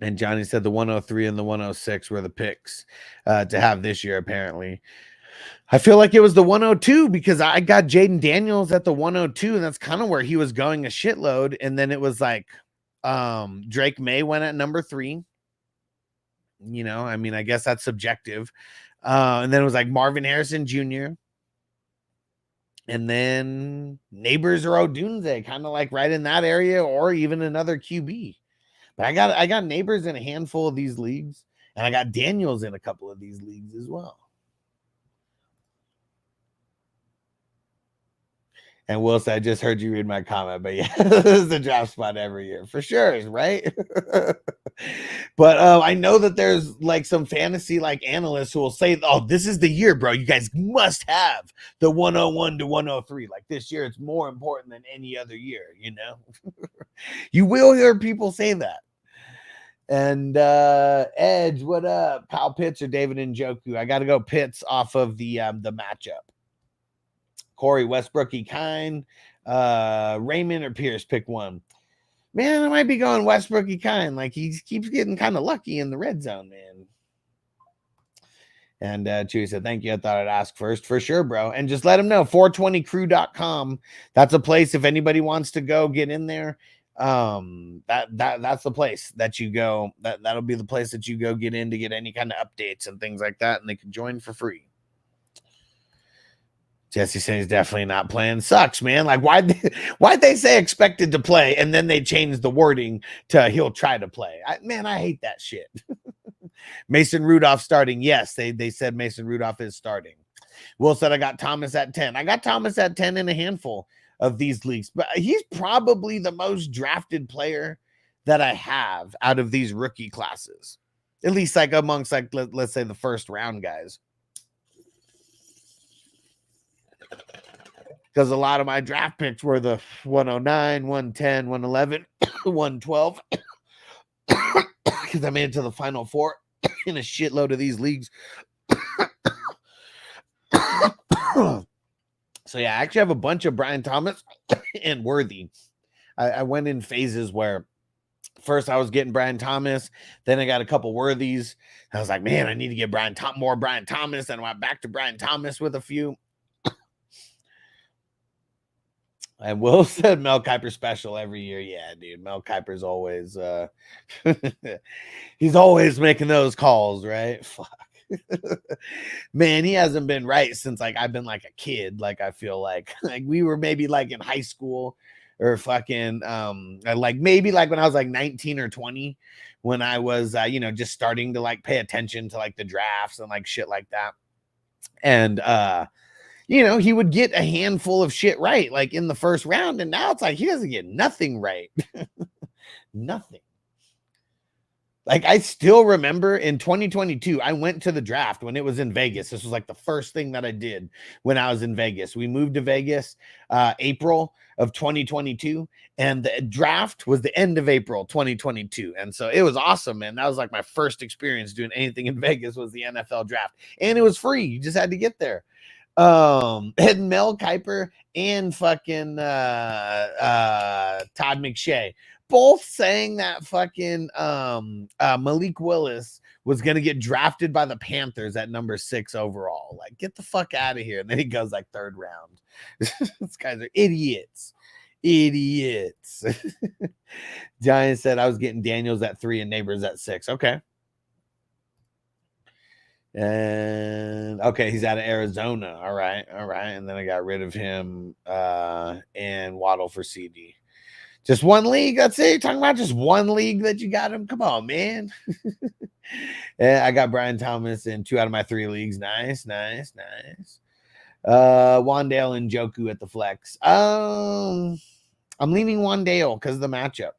And Johnny said the 103 and the 106 were the picks to have this year, apparently. I feel like it was the 102 because I got Jaden Daniels at the 102, and that's kind of where he was going a shitload. And then it was like Drake May went at number 3. You know, I mean, I guess that's subjective. And then it was like Marvin Harrison Jr. And then Neighbors or Odunze, kind of like right in that area, or even another QB. But I got Neighbors in a handful of these leagues, and I got Daniels in a couple of these leagues as well. And Will said, I just heard you read my comment, but yeah, this is the draft spot every year for sure, right? But I know that there's like some fantasy like analysts who will say, oh, this is the year, bro. You guys must have the 101 to 103. Like this year, it's more important than any other year, you know? You will hear people say that. And Edge, what up? Kyle Pitts or David Njoku? I got to go Pitts off of the matchup. Corey, Westbrook, Kine, Raymond or Pierce, pick one. Man, I might be going Westbrook, Kine. Like he keeps getting kind of lucky in the red zone, man. And Chewy said, thank you. I thought I'd ask first. For sure, bro. And just let him know, 420crew.com. That's a place if anybody wants to go get in there. That's the place that you go. That'll be the place that you go get in to get any kind of updates and things like that. And they can join for free. Jesse saying he's definitely not playing. Sucks, man. Like, why'd they say expected to play and then they changed the wording to he'll try to play? I hate that shit. Mason Rudolph starting. Yes, they said Mason Rudolph is starting. Will said I got Thomas at 10. I got Thomas at 10 in a handful of these leagues, but he's probably the most drafted player that I have out of these rookie classes, at least like amongst like let's say the first round guys. Because a lot of my draft picks were the 109, 110, 111, 112. Because I made it to the final four in a shitload of these leagues. So, yeah, I actually have a bunch of Brian Thomas and Worthy. I went in phases where first I was getting Brian Thomas. Then I got a couple Worthies. I was like, man, I need to get more Brian Thomas. Then I went back to Brian Thomas with a few. And Will said Mel Kiper special every year. Yeah, dude. Mel Kiper's always he's always making those calls, right? Fuck. Man, he hasn't been right since like I've been like a kid. Like I feel like we were maybe like in high school or fucking like maybe like when I was like 19 or 20 when I was just starting to like pay attention to like the drafts and like shit like that. And he would get a handful of shit right, like in the first round. And now it's like he doesn't get nothing right. Nothing. Like I still remember in 2022, I went to the draft when it was in Vegas. This was like the first thing that I did when I was in Vegas. We moved to Vegas April of 2022, and the draft was the end of April 2022. And so it was awesome, man. That was like my first experience doing anything in Vegas was the NFL draft. And it was free. You just had to get there. And Mel Kiper and fucking Todd McShay both saying that fucking Malik Willis was gonna get drafted by the Panthers at number 6 overall. Like, get the fuck out of here. And then he goes like 3rd round. These guys are idiots. Giant said I was getting Daniels at 3 and Neighbors at 6. Okay. And okay, he's out of Arizona. All right. And then I got rid of him and Waddle for CD. Just one league. That's it. You're talking about just one league that you got him. Come on, man. Yeah, I got Brian Thomas in 2 out of my 3 leagues. Nice. Wandale and Njoku at the flex. I'm leaning Wandale because of the matchup.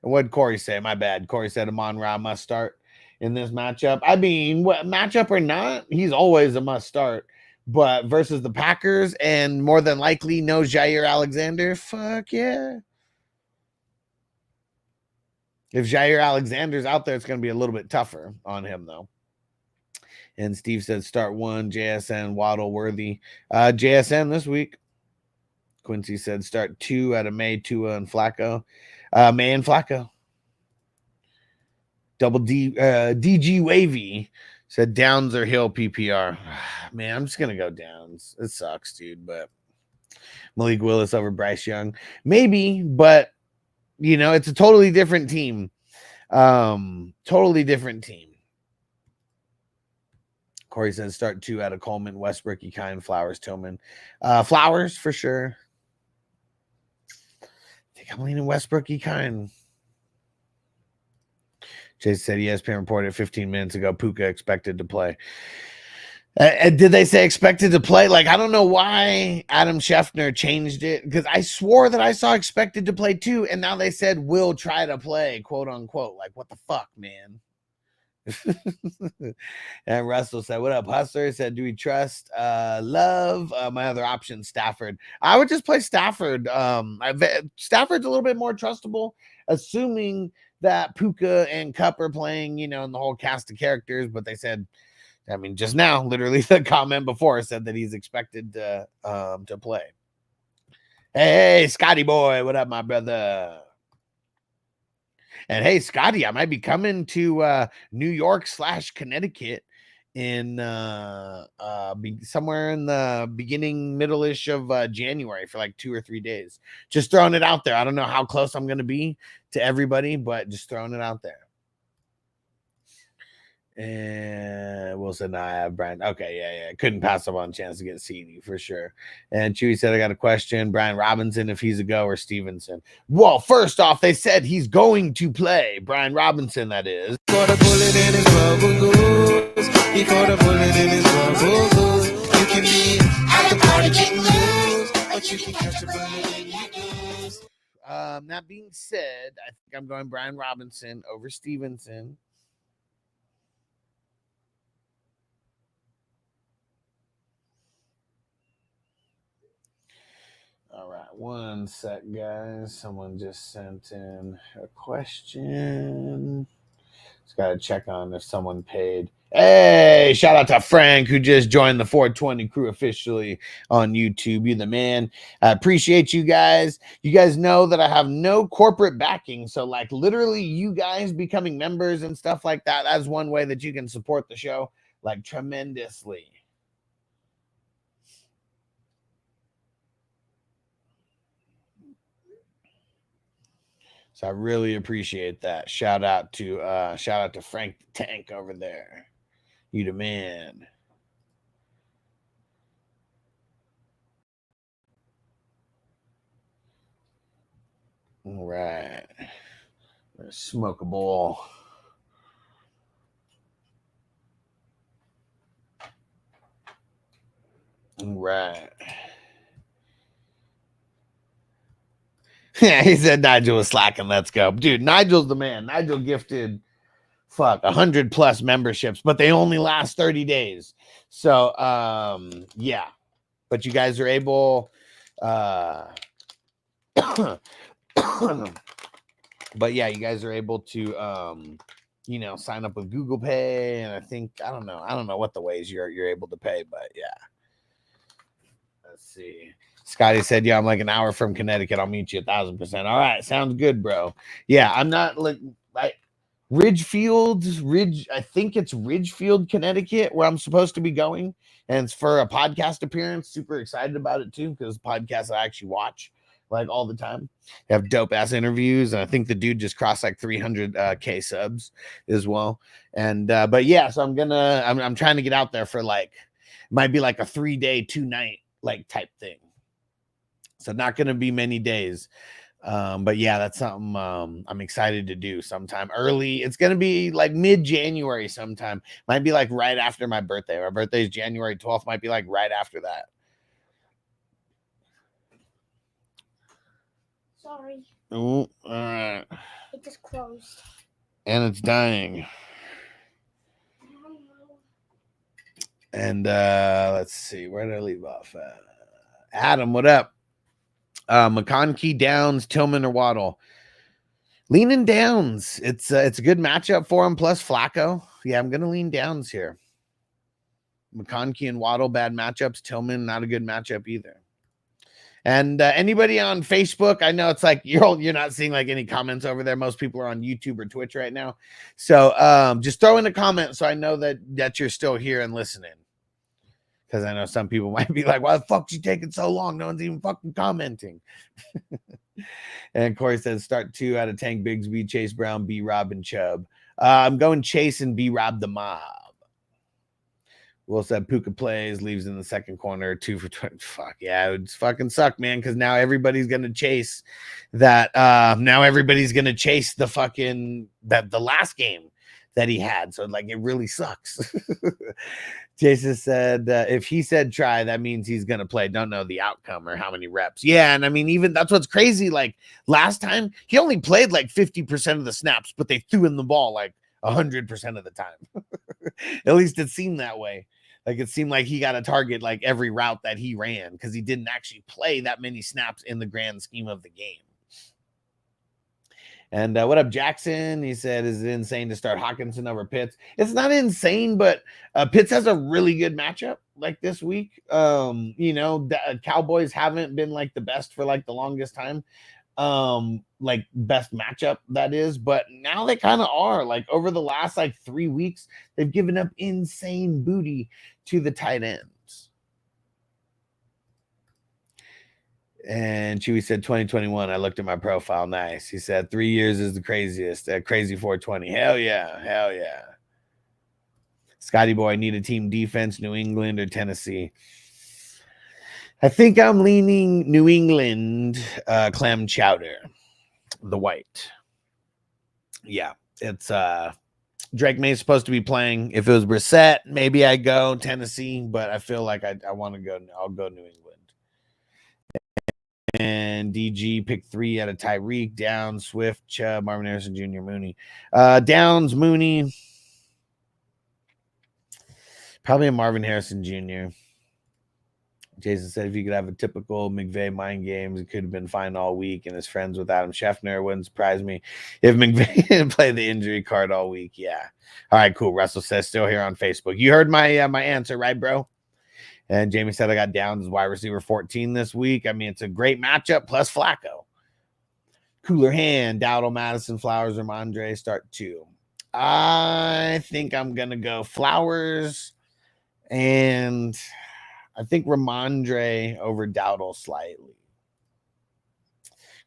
And what did Corey say? My bad. Corey said Amon-Ra must start in this matchup. I mean, what matchup or not, he's always a must start. But versus the Packers and more than likely no Jair Alexander, fuck yeah. If Jair Alexander's out there, it's going to be a little bit tougher on him, though. And Steve said start 1, JSN, Waddle, Worthy. JSN this week. Quincy said start 2 out of May, Tua, and Flacco. May and Flacco. Double D, DG Wavy said Downs or Hill PPR. Man, I'm just going to go Downs. It sucks, dude, but Malik Willis over Bryce Young. Maybe, but, it's a totally different team. Corey says start 2 out of Coleman, Westbrook, Ekind, Flowers, Tillman. Flowers for sure. I think I'm leaning Westbrook, Ekind. Chase said ESPN reported 15 minutes ago Puka expected to play. Did they say expected to play? Like, I don't know why Adam Schefter changed it, because I swore that I saw expected to play too, and now they said will try to play, quote unquote. Like, what the fuck, man? And Russell said, what up, Hustler? Said, do we trust Love? My other option, Stafford. I would just play Stafford. Stafford's a little bit more trustable, assuming that Puka and Cup are playing, you know, in the whole cast of characters. But they said, I mean, just now, literally the comment before said that he's expected to play. Hey, Scotty boy, what up, my brother? And hey, Scotty, I might be coming to New York / Connecticut in somewhere in the beginning, middle-ish of January for like 2 or 3 days. Just throwing it out there. I don't know how close I'm going to be to everybody, but just throwing it out there. And Wilson and I have Brian. Okay, yeah. Couldn't pass up on a chance to get CD for sure. And Chewy said, I got a question. Brian Robinson, if he's a go, or Stevenson. Well, first off, they said he's going to play. Brian Robinson, that is. Caught a bullet in his rubber goose. He caught a bullet in his rubber goose. You can be at the party getting loose, but you can catch a bullet in your goose. That being said, I think I'm going Brian Robinson over Stevenson. All right, one sec, guys. Someone just sent in a question. Just got to check on if someone paid. Hey, shout out to Frank, who just joined the 420 crew officially on YouTube. You're the man. I appreciate you guys. You guys know that I have no corporate backing. So, like, literally, you guys becoming members and stuff like that, that's one way that you can support the show, like, tremendously. So I really appreciate that. Shout out to Frank the Tank over there. You the man. All right. Let's smoke a bowl. All right. Yeah, he said Nigel was slacking. Let's go. Dude, Nigel's the man. Nigel gifted 100+ memberships, but they only last 30 days. So yeah. But you guys are able but yeah, you guys are able to you know, sign up with Google Pay, and I don't know what the ways you're able to pay, but yeah. Let's see. Scotty said, yeah, I'm like an hour from Connecticut. I'll meet you 1,000%. All right. Sounds good, bro. Yeah, I'm not like Ridgefield. I think it's Ridgefield, Connecticut, where I'm supposed to be going. And it's for a podcast appearance. Super excited about it too, because podcasts I actually watch like all the time. They have dope ass interviews. And I think the dude just crossed like 300K subs as well. And but yeah, so I'm trying to get out there for like, might be like a 3-day, 2-night like type thing. So not going to be many days. But yeah, that's something I'm excited to do sometime early. It's going to be like mid-January sometime. Might be like right after my birthday. My birthday is January 12th. Might be like right after that. Sorry. Ooh, all right. It just closed. And it's dying. And let's see. Where did I leave off? Adam, what up? McConkey, Downs, Tillman, or Waddle? Leaning Downs. It's a good matchup for him, plus Flacco. Yeah, I'm gonna lean Downs here. McConkey and Waddle, bad matchups. Tillman, not a good matchup either. And anybody on Facebook, I know it's like you're not seeing like any comments over there. Most people are on YouTube or Twitch right now. So just throw in a comment so I know that you're still here and listening. Because I know some people might be like, why the fuck's you taking so long? No one's even fucking commenting. And Corey says, start 2 out of Tank Bigsby, Chase Brown, B-Rob, and Chubb. I'm going Chase and B-Rob the mob. Will said Puka plays, leaves in the second corner, 2 for 20. Fuck yeah, it would fucking suck, man, because now everybody's gonna chase that. Now everybody's gonna chase the fucking the last game that he had. So like it really sucks. Jason said if he said try, that means he's gonna play. Don't know the outcome or how many reps. Yeah, and I mean, even that's what's crazy. Like last time, he only played like 50% of the snaps, but they threw in the ball like 100% of the time. At least it seemed that way. Like it seemed like he got a target like every route that he ran because he didn't actually play that many snaps in the grand scheme of the game. And what up, Jackson? He said, is it insane to start Hawkinson over Pitts? It's not insane, but Pitts has a really good matchup like this week. Cowboys haven't been like the best for like the longest time. Like best matchup that is, but now they kind of are. Like over the last like 3 weeks, they've given up insane booty to the tight ends. And Chewy said 2021. I looked at my profile. Nice. He said 3 years is the craziest. Crazy 420. Hell yeah. Hell yeah. Scotty boy, need a team defense, New England or Tennessee? I think I'm leaning New England clam chowder, the white. Yeah, it's Drake May's supposed to be playing. If it was Brissett, maybe I go Tennessee, but I feel like I want to go. I'll go New England. And DG picked 3 out of Tyreek, Downs, Swift, Chubb, Marvin Harrison Jr., Mooney. Downs, Mooney. Probably a Marvin Harrison Jr. Jason said if you could have a typical McVay mind games, it could have been fine all week. And his friends with Adam Scheffner, it wouldn't surprise me if McVay didn't play the injury card all week. Yeah. All right, cool. Russell says still here on Facebook. You heard my my answer, right, bro? And Jamie said I got Downs as wide receiver 14 this week. I mean, it's a great matchup plus Flacco. Cooler hand, Dowdle, Madison, Flowers, or Ramondre start 2. I think I'm gonna go Flowers and I think Ramondre over Dowdle slightly.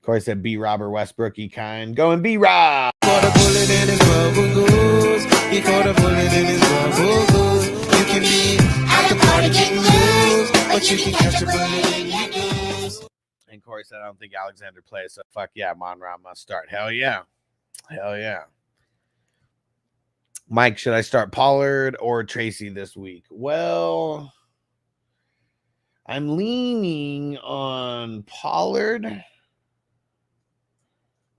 Corey said B-Rob or Westbrooky kind. Going B-Rob. Caught a bullet in his rubber goose. He caught a bullet in his rubber goose. You can be at the party getting loose, but you can catch a bullet in your goose. And Corey said, I don't think Alexander plays, so fuck yeah, Monra must start. Hell yeah. Hell yeah. Mike, should I start Pollard or Tracy this week? Well, I'm leaning on Pollard,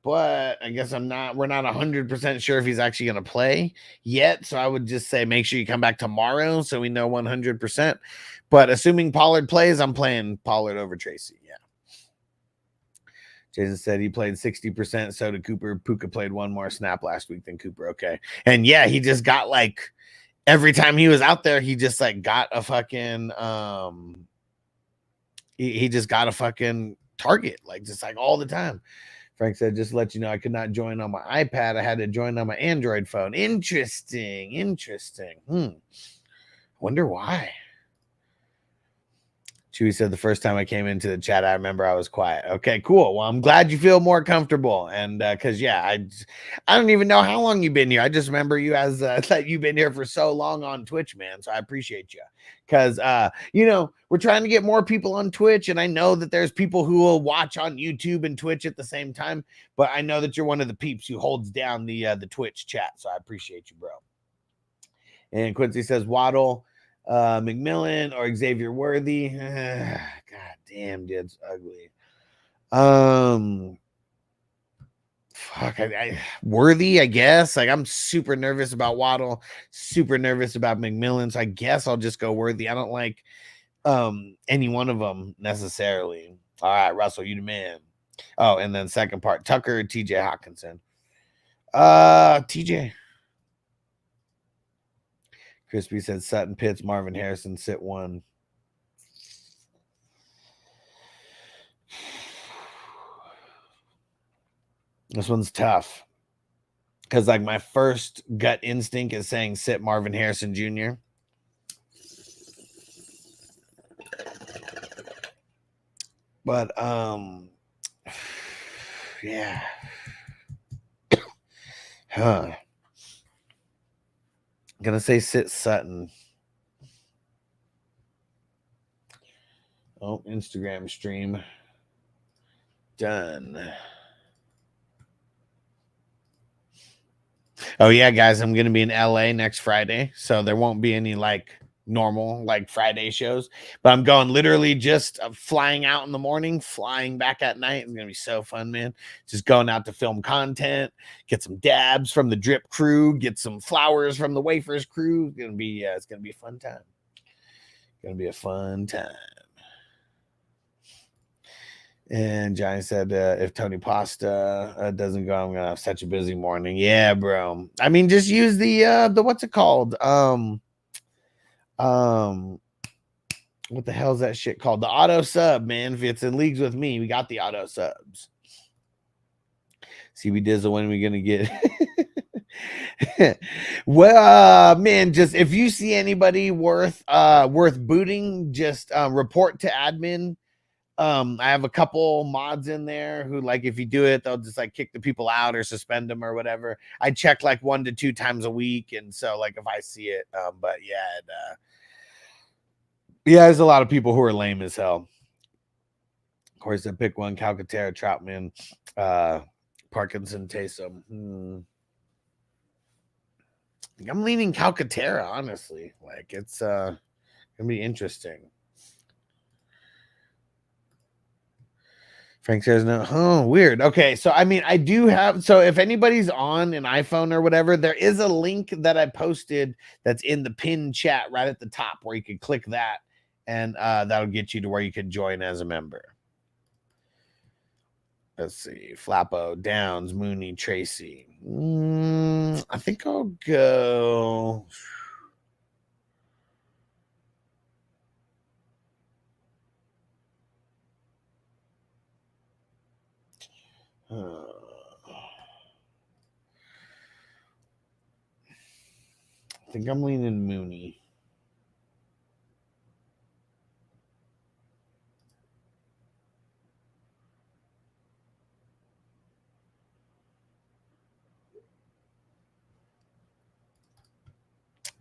but I guess we're not 100% sure if he's actually going to play yet. So I would just say make sure you come back tomorrow so we know 100%. But assuming Pollard plays, I'm playing Pollard over Tracy. Yeah. Jason said he played 60%. So did Cooper. Puka played 1 more snap last week than Cooper. Okay. And yeah, he just got like every time he was out there, he just like got a fucking he just got a fucking target, like just like all the time. Frank said, just to let you know, I could not join on my iPad. I had to join on my Android phone. Interesting. Wonder why. Chewy said the first time I came into the chat, I remember I was quiet. Okay, cool. Well, I'm glad you feel more comfortable. And because, yeah, I don't even know how long you've been here. I just remember you as that you've been here for so long on Twitch, man. So I appreciate you. Because, we're trying to get more people on Twitch. And I know that there's people who will watch on YouTube and Twitch at the same time. But I know that you're one of the peeps who holds down the Twitch chat. So I appreciate you, bro. And Quincy says, Waddle, McMillan or Xavier Worthy. God damn, dude, it's ugly. Worthy, I guess. Like I'm super nervous about Waddle, super nervous about McMillan. So I guess I'll just go Worthy. I don't like any one of them necessarily. All right, Russell, you the man. Oh, and then second part, Tucker, TJ Hawkinson. TJ. Crispy said Sutton, Pitts, Marvin Harrison, sit 1. This one's tough. Because, like, my first gut instinct is saying sit Marvin Harrison Jr. But, yeah. Huh. I'm gonna say sit Sutton. Oh, Instagram stream. Done. Oh, yeah, guys, I'm going to be in LA next Friday. So there won't be any like normal like Friday shows, but I'm going literally just flying out in the morning, flying back at night. It's going to be so fun, man. Just going out to film content, get some dabs from the drip crew, get some flowers from the wafers crew. It's going to be a fun time. Going to be a fun time. And Johnny said, if Tony Pasta doesn't go, I'm gonna have such a busy morning. Yeah, bro. I mean, just use the what's it called? What the hell's that shit called? The auto sub, man. If it's in leagues with me, we got the auto subs. See, we Dizzle, when are we gonna get? Well, man, just if you see anybody worth booting, just report to admin. I have a couple mods in there who, like, if you do it, they'll just like kick the people out or suspend them or whatever. I check like 1 to 2 times a week, and so like if I see it, but yeah, there's a lot of people who are lame as hell. Of course, I pick one: Calcaterra, Troutman, Parkinson, Taysom. I think I'm leaning Calcaterra, honestly. Like it's gonna be interesting. Frank says no. Oh, weird. Okay, so I mean, I do have. So if anybody's on an iPhone or whatever, there is a link that I posted that's in the pinned chat right at the top where you can click that, and that'll get you to where you can join as a member. Let's see. Flappo, Downs, Mooney, Tracy. I think I'll go. I think I'm leaning Mooney.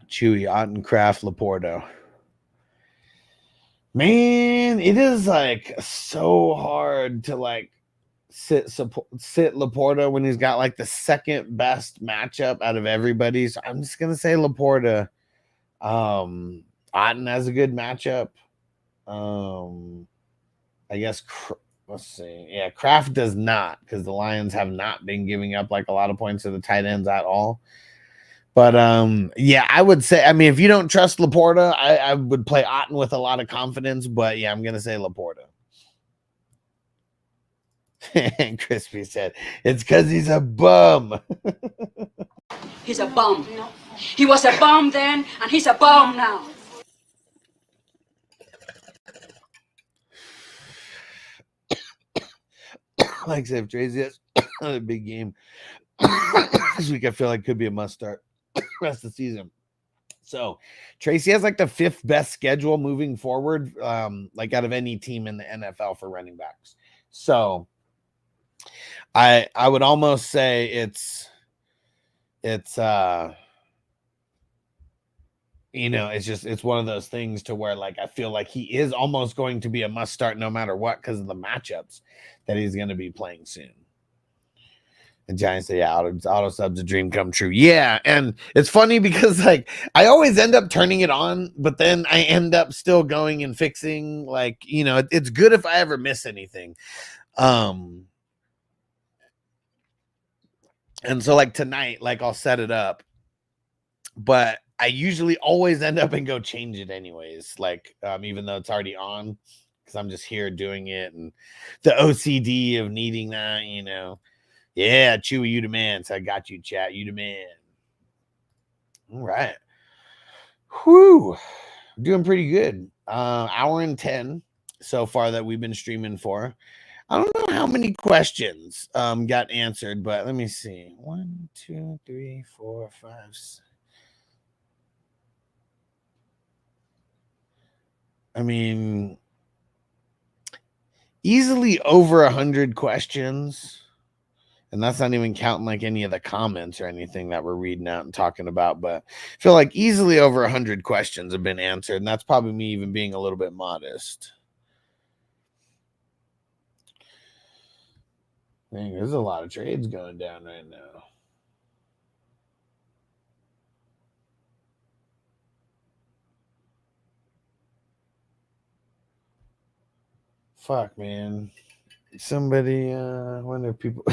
Chewy, Ottencraft, Laporto. Man, it is like so hard to like sit Laporta when he's got like the second best matchup out of everybody. So I'm just gonna say Laporta. Otten has a good matchup. I guess let's see. Yeah, Kraft does not, because the Lions have not been giving up like a lot of points to the tight ends at all. But yeah, I would say, I mean, if you don't trust Laporta, I would play Otten with a lot of confidence. But yeah, I'm gonna say Laporta. And Crispy said, it's because he's a bum. He's a bum. No. He was a bum then, and he's a bum now. Like I said, if Tracy has a big game this week, I feel like could be a must start rest of the season. So Tracy has like the 5th best schedule moving forward, like out of any team in the NFL for running backs. So I would almost say it's you know, it's one of those things to where like I feel like he is almost going to be a must start no matter what, because of the matchups that he's going to be playing soon. And Giants say, yeah, auto sub's a dream come true. Yeah, and it's funny because like I always end up turning it on, but then I end up still going and fixing, like, you know, it's good if I ever miss anything. And so like tonight, like I'll set it up, but I usually always end up and go change it anyways. Like, even though it's already on, because I'm just here doing it, and the OCD of needing that, you know. Yeah, Chewy, you the man. So I got you, chat. You the man. All right. Whew. Doing pretty good. Hour and 10 so far that we've been streaming for. I don't know how many questions got answered, but let me see. 1, 2, 3, 4, 5, 6. I mean, easily over 100 questions. And that's not even counting like any of the comments or anything that we're reading out and talking about. But I feel like easily over 100 questions have been answered. And that's probably me even being a little bit modest. Dang, there's a lot of trades going down right now. Fuck, man. Somebody, I wonder if people.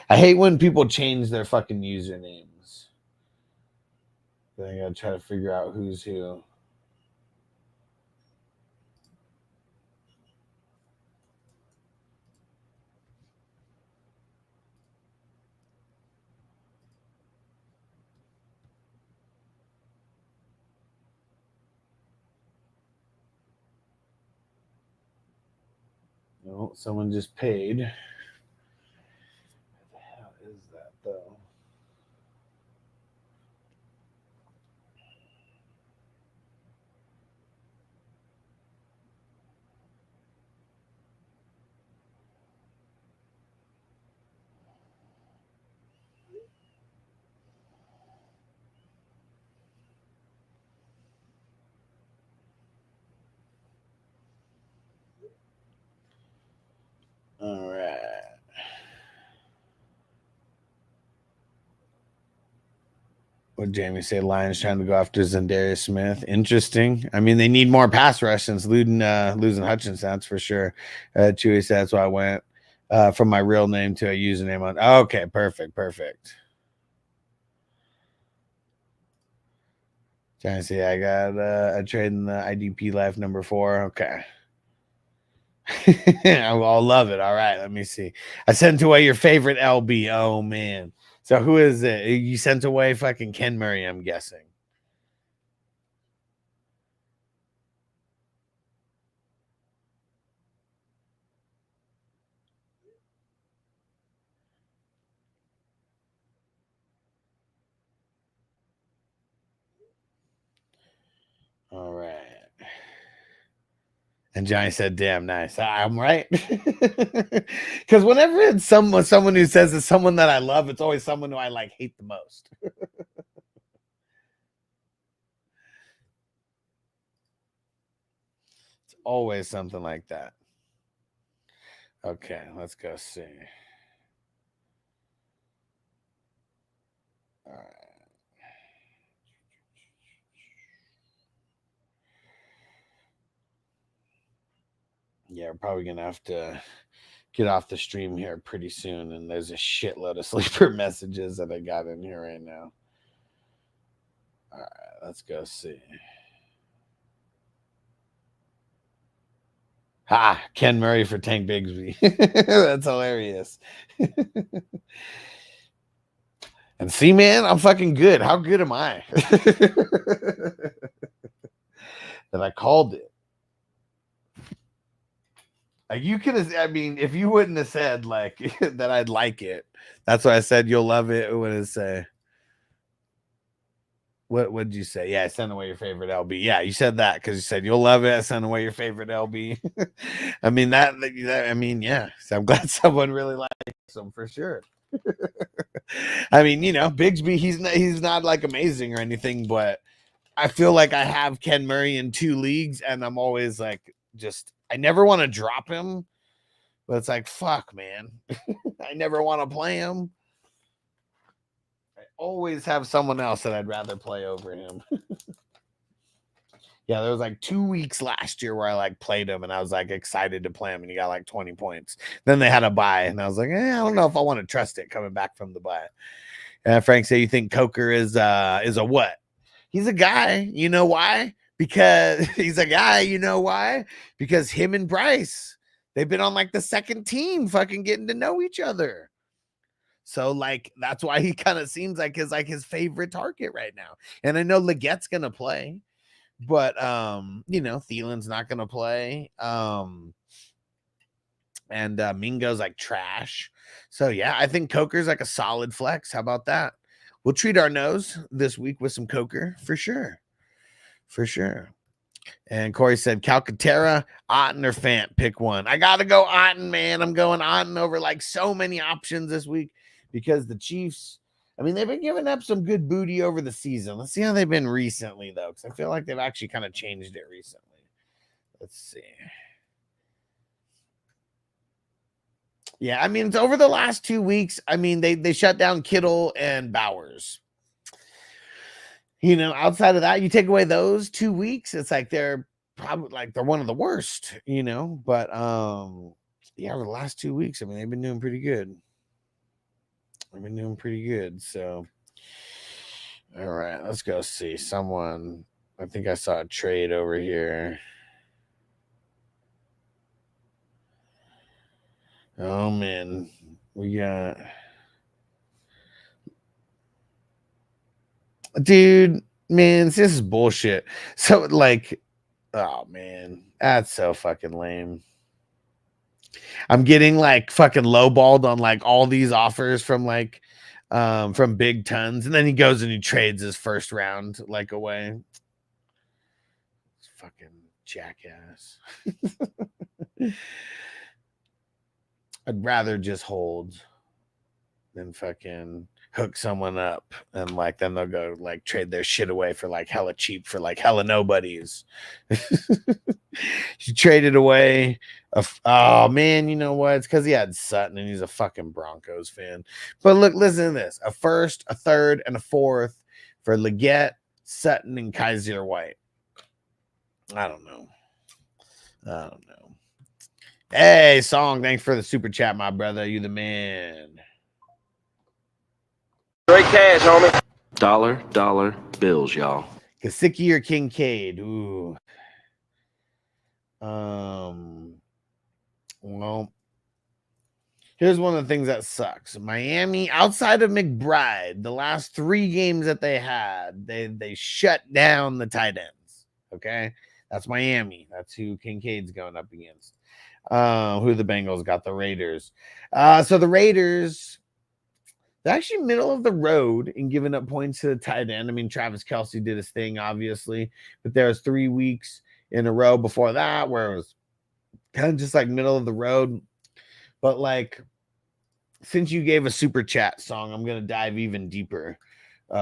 I hate when people change their fucking usernames. Then I gotta try to figure out who's who. No, someone just paid. What the hell is that, though? All right. What Jamie say? Lions trying to go after Zendarius Smith. Interesting. I mean, they need more pass rush since losing Hutchinson. That's for sure. Chewy said that's why I went from my real name to a username on. Okay, perfect. Trying to see, I got a trade in the IDP life number 4. Okay. I'll love it. All right, let me see. I sent away your favorite LB. Oh man. So who is it? You sent away fucking Ken Murray, I'm guessing. All right. And Johnny said, damn nice. I'm right. Because whenever it's someone who says it's someone that I love, it's always someone who I like hate the most. It's always something like that. Okay, let's go see. All right. Yeah, we're probably gonna have to get off the stream here pretty soon, and there's a shitload of sleeper messages that I got in here right now. All right, let's go see. Ken Murray for Tank Bigsby. That's hilarious. And see, man, I'm fucking good. How good am I? That I called it. Like you could have, I mean, if you wouldn't have said like that I'd like it, that's why I said you'll love it. What did it say? What did you say? Yeah, send away your favorite LB. Yeah, you said that because you said you'll love it. Send away your favorite LB. I mean that. I mean, yeah. So I'm glad someone really likes them for sure. I mean, you know, Bigsby. He's not like amazing or anything, but I feel like I have Ken Murray in 2 leagues, and I'm always like, I never want to drop him, but it's like, fuck, man. I never want to play him. I always have someone else that I'd rather play over him. Yeah, there was like 2 weeks last year where I like played him and I was like excited to play him and he got like 20 points. Then they had a bye and I was like, I don't know if I want to trust it coming back from the bye. Frank said, you think Coker is a what? He's a guy. You know why? Because he's a guy. You know why? Because him and Bryce, they've been on like the second team fucking getting to know each other. So like that's why he kind of seems like his favorite target right now. And I know Legette's gonna play, but you know, Thielen's not gonna play. And Mingo's like trash. So yeah, I think Coker's like a solid flex. How about that? We'll treat our nose this week with some Coker for sure. For sure. And Corey said, Calcaterra, Otten, or Fant, pick one. I got to go Otten, man. I'm going Otten over like so many options this week because the Chiefs, I mean, they've been giving up some good booty over the season. Let's see how they've been recently, though, because I feel like they've actually kind of changed it recently. Let's see. Yeah, I mean, it's over the last 2 weeks. I mean, they shut down Kittle and Bowers. You know, outside of that, you take away those 2 weeks, it's like they're probably like they're one of the worst, you know. But yeah, over the last 2 weeks, I mean, they've been doing pretty good. They've been doing pretty good. So all right, let's go see someone. I think I saw a trade over here. Oh man, we got dude, man, this is bullshit. So like, oh man, that's so fucking lame. I'm getting like fucking lowballed on like all these offers from like from Big Tons, and then he goes and he trades his first round like away. It's fucking jackass. I'd rather just hold than fucking hook someone up and like then they'll go like trade their shit away for like hella cheap for like hella nobodies. He traded away oh man, you know what? It's because he had Sutton and he's a fucking Broncos fan. But look, listen to this: a first, a third, and a fourth for Leggett, Sutton, and Kaiser White. I don't know. Hey, Song, thanks for the super chat, my brother. You the man. Straight cash, homie. Dollar bills, y'all. Gesicki or Kincaid? Ooh. Well, here's one of the things that sucks. Miami, outside of McBride, the last 3 games that they had, they shut down the tight ends. Okay, that's Miami. That's who Kincaid's going up against. Who the Bengals got? The Raiders. So the Raiders, they're actually middle of the road in giving up points to the tight end. I mean, Travis Kelce did his thing, obviously, but there was 3 weeks in a row before that where it was kind of just like middle of the road. But like, since you gave a super chat, Song, I'm gonna dive even deeper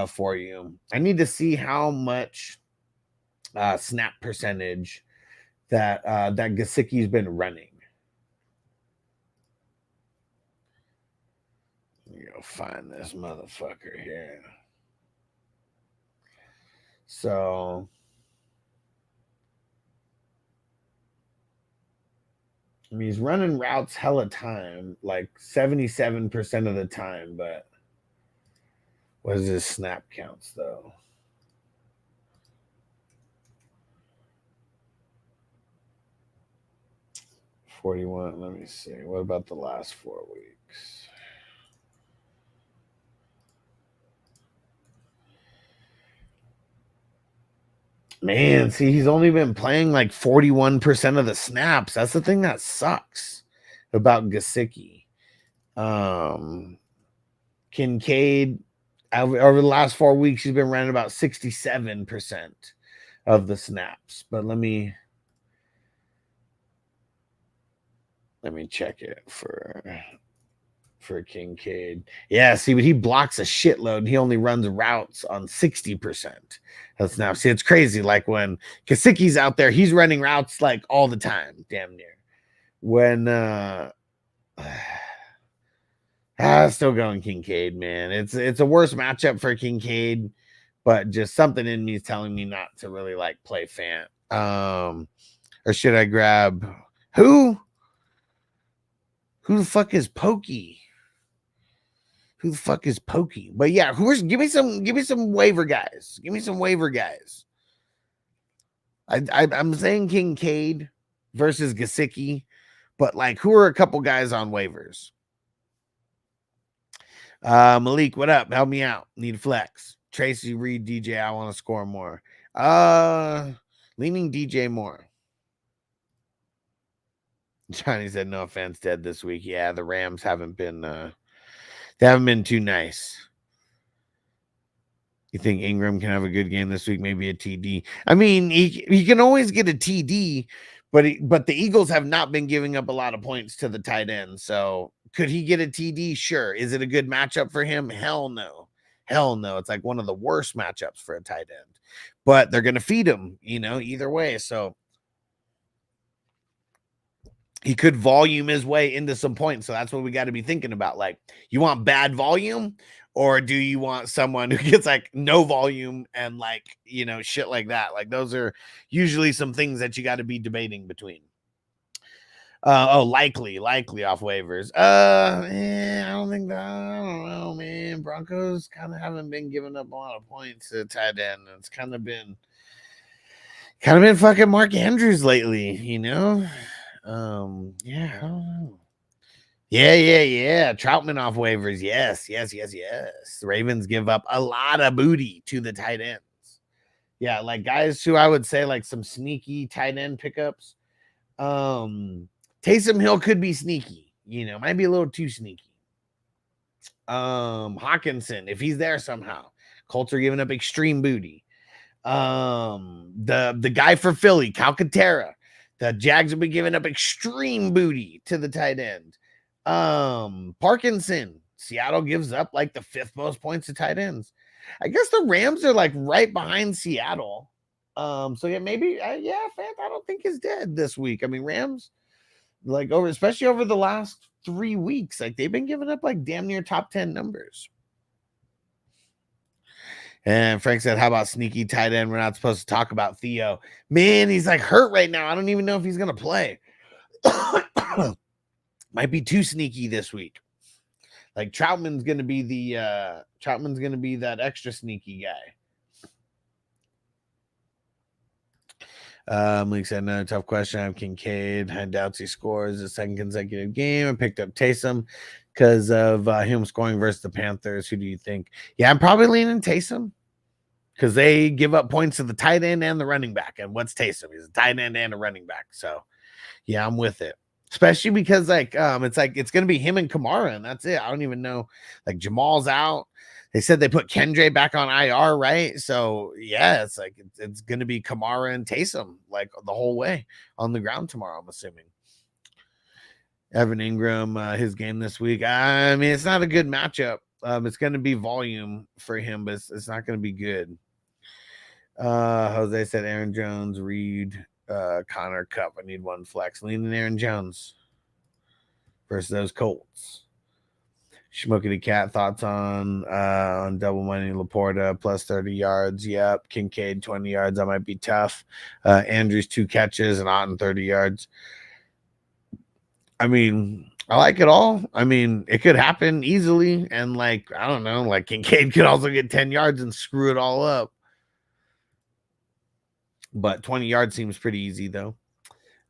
for you. I need to see how much snap percentage that Gesicki's been running. Let me go find this motherfucker here. So I mean, he's running routes hella time, like 77% of the time, but what is his snap counts though? $41. Let me see. What about the last 4 weeks? Man, see, he's only been playing like 41% of the snaps. That's the thing that sucks about Gesicki. Kincaid, over the last 4 weeks, he's been running about 67% of the snaps. But let me check it for Kincaid. Yeah, see, but he blocks a shitload and he only runs routes on 60% of snaps. See, it's crazy. Like when Gesicki's out there, he's running routes like all the time, damn near. When still going Kincaid, man. It's a worse matchup for Kincaid, but just something in me is telling me not to really like play Fant. Or should I grab who? Who the fuck is Pokey? Who the fuck is Pokey? But yeah, give me some waiver guys. Give me some waiver guys. I'm saying Kincaid versus Gesicki, but like who are a couple guys on waivers? Malik, what up? Help me out. Need a flex. Tracy, Reed, DJ, I want to score more. Leaning DJ more. Johnny said no offense, dead this week. Yeah, the Rams haven't been they haven't been too nice. You think Ingram can have a good game this week? Maybe a TD. I mean, he can always get a TD, but the Eagles have not been giving up a lot of points to the tight end. So could he get a TD? Sure. Is it a good matchup for him? Hell no. Hell no. It's like one of the worst matchups for a tight end. But they're going to feed him, either way. So he could volume his way into some points. So that's what we got to be thinking about. Like, you want bad volume, or do you want someone who gets like no volume and like, you know, shit like that? Like, those are usually some things that you got to be debating between. Likely off waivers. I don't think that. I don't know, man. Broncos kind of haven't been giving up a lot of points to tight end. It's kind of been fucking Mark Andrews lately, you know. Yeah, I don't know. Yeah. Troutman off waivers. Yes. The Ravens give up a lot of booty to the tight ends. Yeah, like guys who I would say like some sneaky tight end pickups. Taysom Hill could be sneaky, you know, might be a little too sneaky. Hawkinson, if he's there somehow. Colts are giving up extreme booty. The guy for Philly, Calcaterra. The Jags have been giving up extreme booty to the tight end. Parkinson, Seattle gives up like the 5th most points to tight ends. I guess the Rams are like right behind Seattle. So yeah, maybe Fant, I don't think is dead this week. I mean, Rams, like especially over the last 3 weeks, like they've been giving up like damn near top 10 numbers. And Frank said, how about sneaky tight end? We're not supposed to talk about Theo. Man, he's like hurt right now. I don't even know if he's going to play. Might be too sneaky this week. Like Troutman's going to be that extra sneaky guy. Malik said, another tough question. I have Kincaid. I doubt he scores the 2nd consecutive game. I picked up Taysom because of him scoring versus the Panthers. Who do you think? Yeah, I'm probably leaning Taysom because they give up points to the tight end and the running back. And what's Taysom? He's a tight end and a running back. So, yeah, I'm with it. Especially because it's going to be him and Kamara, and that's it. I don't even know. Like Jamal's out. They said they put Kendre back on IR, right? So yeah, it's like it's going to be Kamara and Taysom like the whole way on the ground tomorrow, I'm assuming. Evan Ingram, his game this week. I mean, it's not a good matchup. It's going to be volume for him, but it's not going to be good. Jose said Aaron Jones, Reed, Connor, Cup. I need one flex. Leaning Aaron Jones versus those Colts. Schmookity Cat, thoughts on double money Laporta plus 30 yards. Yep. Kincaid 20 yards. That might be tough. Andrews 2 catches and Otten 30 yards. I mean, I like it all. I mean, it could happen easily. And like, I don't know, like Kincaid could also get 10 yards and screw it all up. But 20 yards seems pretty easy though.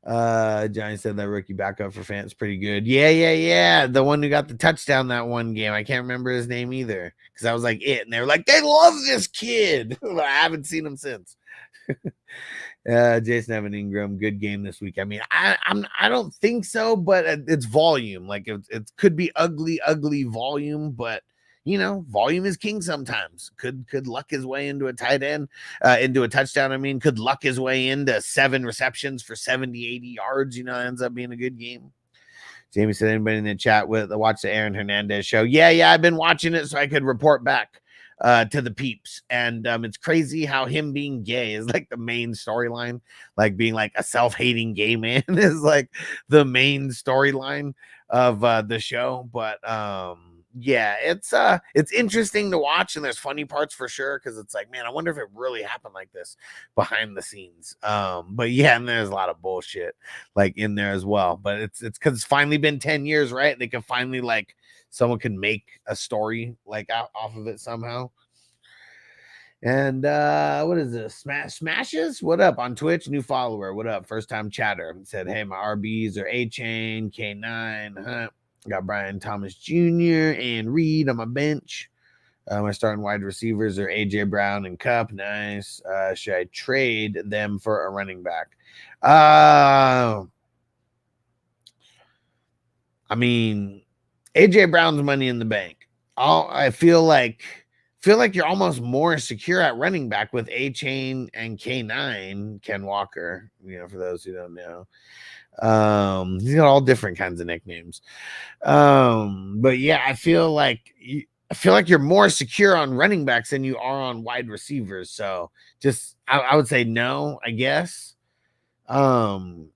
Johnny said that rookie backup for Fant's pretty good. Yeah. The one who got the touchdown that one game. I can't remember his name either because I was like it, and they were like, they love this kid. I haven't seen him since. Jason Evan Ingram, good game this week. I mean, I don't think so, but it's volume. Like it could be ugly volume, but you know, volume is king sometimes. Could luck his way into a tight end, into a touchdown. I mean, could luck his way into 7 receptions for 70, 80 yards. You know, ends up being a good game. Jamie said, anybody in the chat watch the Aaron Hernandez show? Yeah, I've been watching it so I could report back to the peeps. And it's crazy how him being gay is like the main storyline. Like being like a self-hating gay man is like the main storyline of the show. But yeah, it's interesting to watch, and there's funny parts for sure because it's like, man, I wonder if it really happened like this behind the scenes. But yeah, and there's a lot of bullshit like in there as well. But it's because it's finally been 10 years, right? They can finally like someone can make a story like off of it somehow. And what is this? Smashes? What up on Twitch? New follower. What up? First time chatter. Said, hey, my RBs are A-Chain, K9, huh? Got Brian Thomas Jr. and Reed on my bench. My starting wide receivers are AJ Brown and Cup. Nice. Should I trade them for a running back? I mean, AJ Brown's money in the bank. I feel like you're almost more secure at running back with A-Chain and K9, Ken Walker. You know, for those who don't know. He's got all different kinds of nicknames. But yeah, I feel like you're more secure on running backs than you are on wide receivers. So just I would say no, I guess. Also,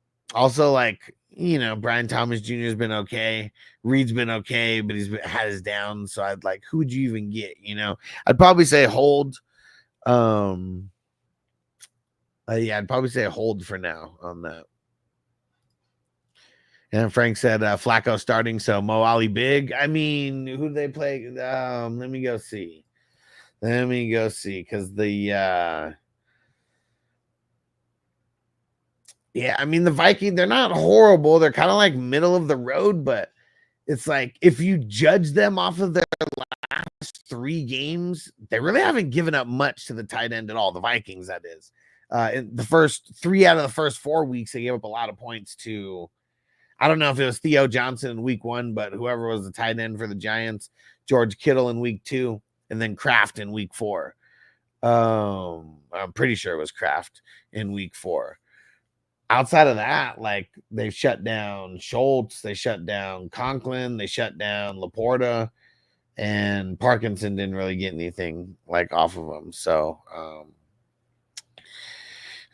like, Brian Thomas Jr. has been okay. Reed's been okay, but had his down. So I'd like, who would you even get? I'd probably say hold. Yeah, I'd probably say hold for now on that. And Frank said Flacco starting, so Mo Ali big. I mean, who do they play? Let me go see. Because the yeah, I mean the Vikings, they're not horrible. They're kind of like middle of the road, but it's like if you judge them off of their last 3 games, they really haven't given up much to the tight end at all. The Vikings, that is. In the first 3 out of the first 4 weeks, they gave up a lot of points to, I don't know if it was Theo Johnson in week 1, but whoever was the tight end for the Giants, George Kittle in week 2, and then Kraft in week 4. I'm pretty sure it was Kraft in week 4. Outside of that, like they've shut down Schultz, they shut down Conklin, they shut down Laporta, and Parkinson didn't really get anything like off of them. So,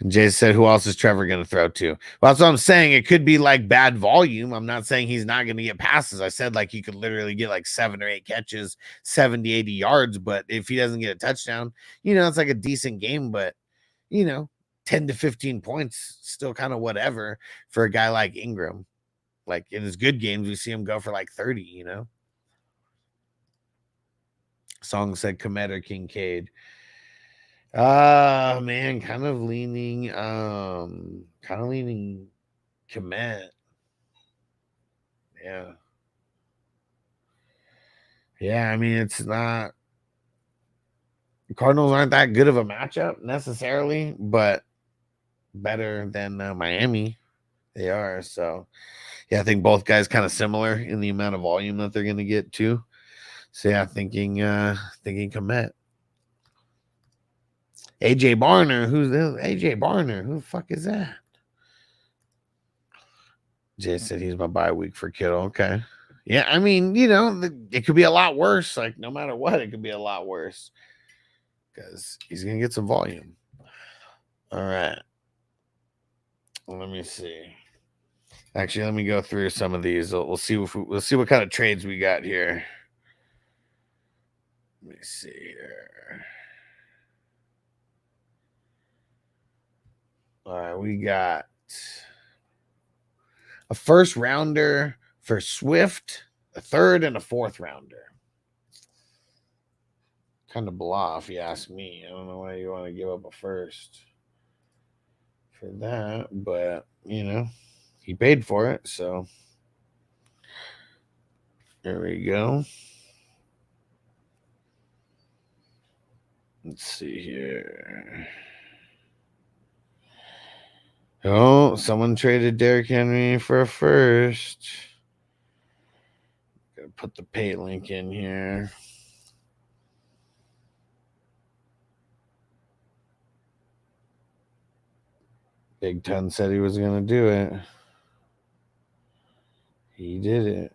Jay said, who else is Trevor going to throw to? Well, that's what I'm saying. It could be like bad volume. I'm not saying he's not going to get passes. I said like he could literally get like 7 or 8 catches, 70, 80 yards. But if he doesn't get a touchdown, it's like a decent game. But, 10 to 15 points, still kind of whatever for a guy like Ingram. Like in his good games, we see him go for like 30, Song said Komet or Kincaid. Man, kind of leaning Komet. Yeah. Yeah, I mean, it's not, Cardinals aren't that good of a matchup necessarily, but better than Miami. They are. So, yeah, I think both guys kind of similar in the amount of volume that they're going to get too. So, yeah, thinking Komet. AJ Barner. Who's this? AJ Barner? Who the fuck is that? Jay said he's my bye week for Kittle. Okay. Yeah, I mean, it could be a lot worse. Like, no matter what, it could be a lot worse. Because he's going to get some volume. All right. Let me see. Actually, let me go through some of these. We'll see what kind of trades we got here. Let me see here. All right, we got a first rounder for Swift, a third and a fourth rounder. Kind of blah, if you ask me. I don't know why you want to give up a first for that, but he paid for it, so there we go. Let's see here. Oh, someone traded Derrick Henry for a first. Gotta put the pay link in here. Big Ton said he was going to do it. He did it.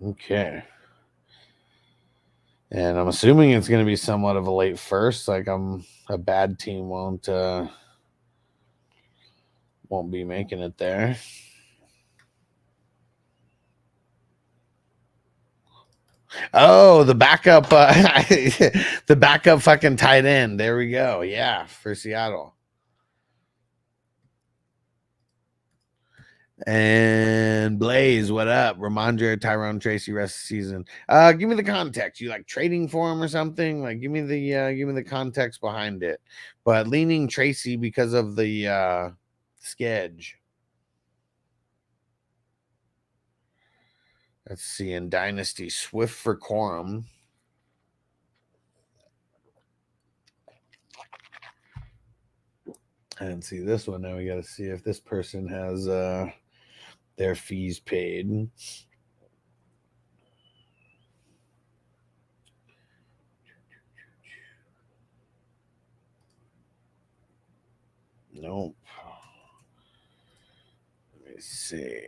Okay. And I'm assuming it's going to be somewhat of a late first. Like a bad team won't be making it there. Oh, the backup, the backup fucking tight end. There we go. Yeah, for Seattle. And Blaze, what up? Ramondre, Tyrone Tracy, rest of the season. Give me the context. You like trading for him or something? Like, give me the context behind it. But leaning Tracy because of the schedule. Let's see, in Dynasty, Swift for Quorum. I didn't see this one. Now we got to see if this person has their fees paid. Nope. Let me Let's see.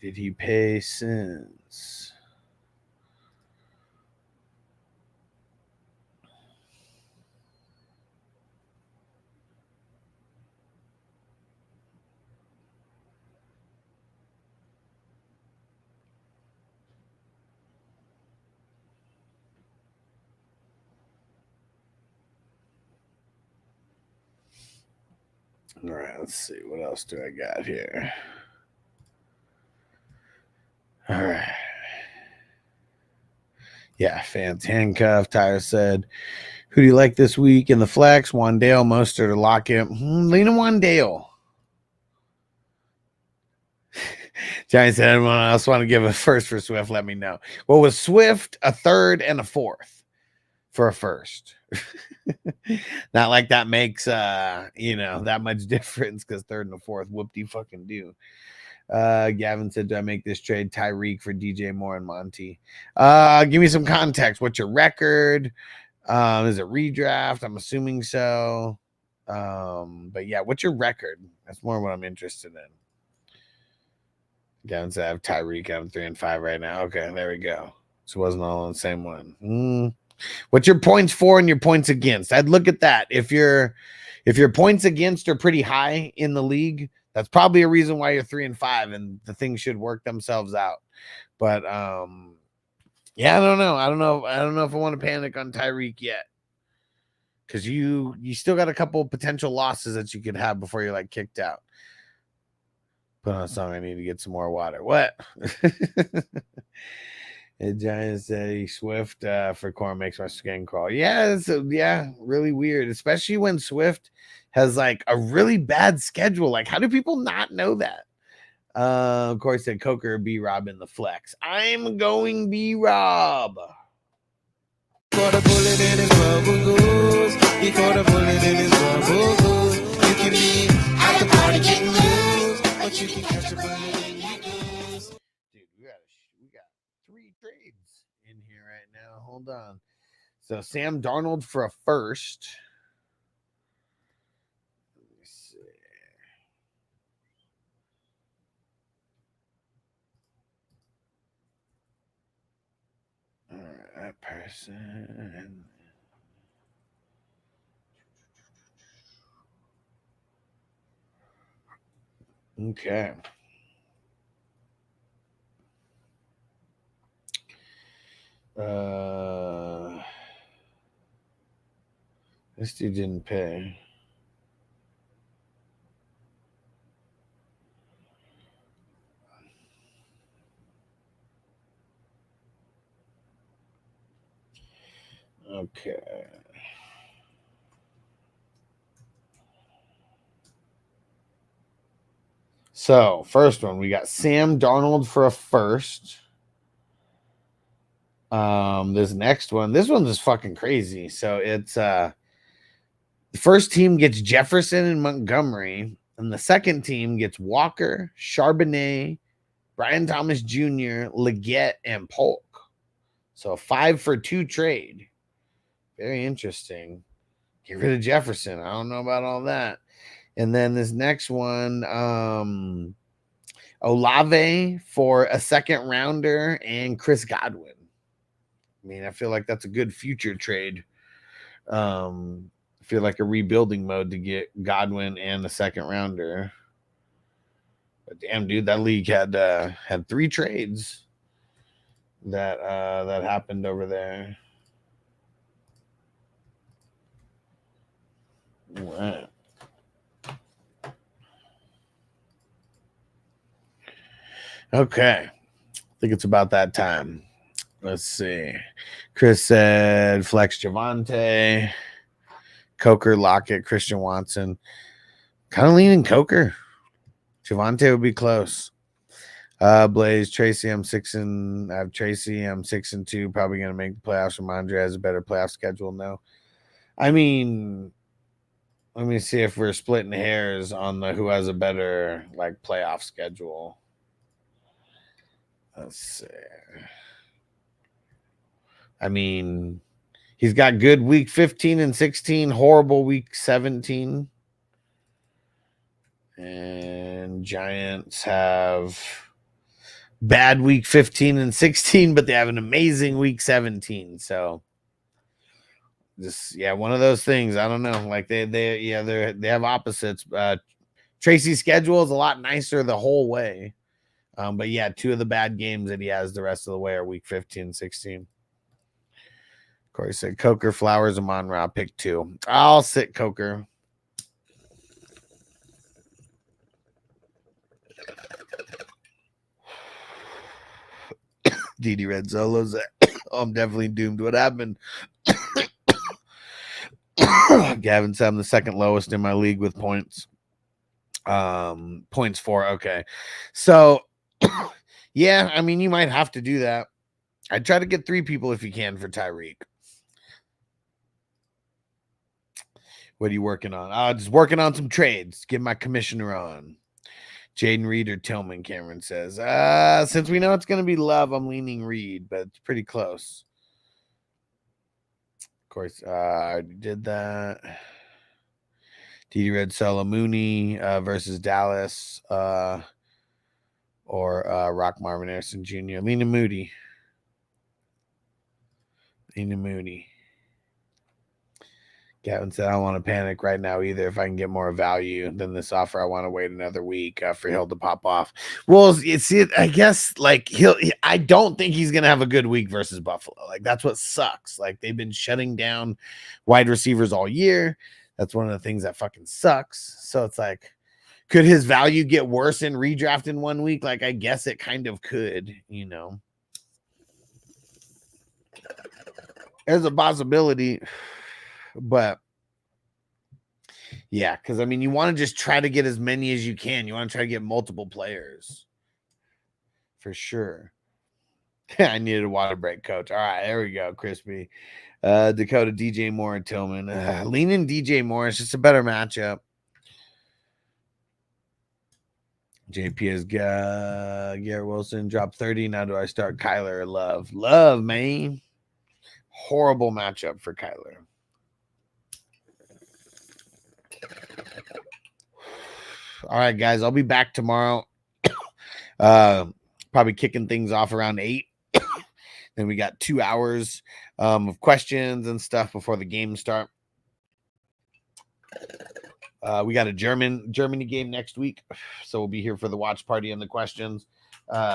Did he pay since? All right, let's see. What else do I got here? All right. Yeah, fans handcuffed. Tyler said, who do you like this week in the flex? Wandale, Mostert, or Lockett? Leaning Wandale. Johnny said, anyone else want to give a first for Swift? Let me know. Well, with Swift, a third and a fourth for a first. Not like that makes that much difference, because third and a fourth, whoop-de-fucking do. Gavin said, do I make this trade Tyreek for DJ Moore and Monty? Give me some context. What's your record? Is it redraft? I'm assuming so. But yeah, what's your record? That's more what I'm interested in. Gavin said, I have Tyreek. I'm 3-5 right now. Okay, there we go. So it wasn't all on the same one. What's your points for and your points against? I'd look at that. If your points against are pretty high in the league, that's probably a reason why you're 3-5, and the things should work themselves out. But yeah, I don't know. I don't know if I want to panic on Tyreek yet, because you still got a couple potential losses that you could have before you're like kicked out. Put on a song. I need to get some more water. What? And Giants say Swift for corn makes my skin crawl. Yeah, really weird, especially when Swift has like a really bad schedule. Like, how do people not know that? Of course, said Coker B-Rob in the flex. I'm going B-Rob. Caught a bullet in his bubble goose. He caught a bullet in his bubble goose. You can be at the party getting loose, but you can catch a bullet in your goose. Dude, we got 3 trades in here right now. Hold on. So Sam Darnold for a first. Let me see. All right, that person. Okay. This dude didn't pay. Okay. So, first one, we got Sam Darnold for a first. This next one, this one's just fucking crazy. So it's the first team gets Jefferson and Montgomery, and the second team gets Walker, Charbonnet, Brian Thomas Jr., Leggett, and Polk. So 5-for-2 trade. Very interesting. Get rid of Jefferson. I don't know about all that. And then this next one, Olave for a second rounder and Chris Godwin. I mean, I feel like that's a good future trade. I feel like a rebuilding mode to get Godwin and the second rounder. But damn, dude, that league had 3 trades that happened over there. All right. Okay. I think it's about that time. Let's see. Chris said flex Javante, Coker, Lockett, Christian Watson. Kind of leaning Coker. Javante would be close. Blaze, Tracy, I have Tracy. I'm 6-2. Probably gonna make the playoffs. Ramondre has a better playoff schedule. No. I mean, let me see if we're splitting hairs on the who has a better like playoff schedule. Let's see. I mean, he's got good week 15 and 16, horrible week 17. And Giants have bad week 15 and 16, but they have an amazing week 17. So just one of those things. I don't know. Like they have opposites. Tracy's schedule is a lot nicer the whole way. But yeah, two of the bad games that he has the rest of the way are week 15 and 16. Corey said Coker, Flowers, and Monroe. Pick 2. I'll sit Coker. DD Red Solos. I'm definitely doomed. What happened? Gavin said I'm the second lowest in my league with points. Points 4. Okay. So, yeah, I mean, you might have to do that. I'd try to get 3 people if you can for Tyreek. What are you working on? Just working on some trades. Get my commissioner on. Jaden Reed or Tillman, Cameron says. Since we know it's going to be Love, I'm leaning Reed, but it's pretty close. Of course, I already did that. DD Red Solo Mooney versus Dallas or Rock Marvin Harrison Jr. Leaning Moody. Gavin said, I don't want to panic right now either. If I can get more value than this offer, I want to wait another week for Hill to pop off. Well, I guess like I don't think he's going to have a good week versus Buffalo. Like that's what sucks. Like they've been shutting down wide receivers all year. That's one of the things that fucking sucks. So it's like, could his value get worse in redraft in 1 week? Like, I guess it kind of could, you know. There's a possibility. But yeah, because I mean, you want to just try to get as many as you can. You want to try to get multiple players for sure. I needed a water break, coach. All right, there we go, Crispy. Dakota, DJ Moore, and Tillman. Leaning DJ Moore. It's just a better matchup. JP has Garrett Wilson dropped 30. Now do I start Kyler or Love? Love, man. Horrible matchup for Kyler. All right, guys, I'll be back tomorrow. Probably kicking things off around 8. Then we got 2 hours of questions and stuff before the games start. We got a Germany game next week, so we'll be here for the watch party and the questions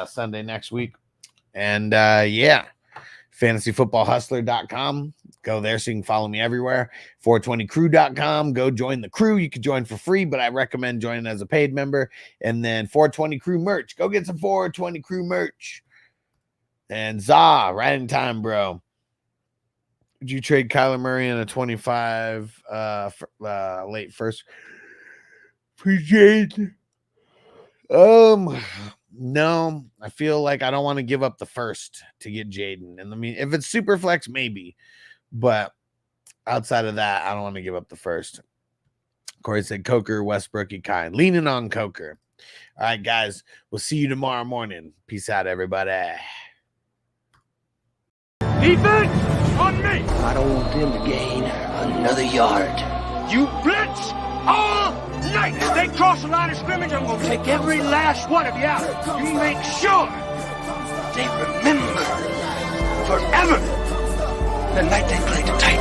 Sunday next week. And yeah, fantasyfootballhustler.com. Go there so you can follow me everywhere. 420crew.com. Go join the crew. You can join for free, but I recommend joining as a paid member. And then 420 Crew merch. Go get some 420 Crew merch. And Za, right in time, bro. Would you trade Kyler Murray in a 25 late first for Jade? No, I feel like I don't want to give up the first to get Jaden. And I mean, if it's super flex, maybe. But outside of that, I don't want to give up the first. Corey said Coker, Westbrook, kind. Leaning on Coker. All right, guys. We'll see you tomorrow morning. Peace out, everybody. Defense on me. I don't want them to gain another yard. You blitz all night. If they cross the line of scrimmage, I'm going to take every last one of you out. You make sure they remember forever the night they played the Titans.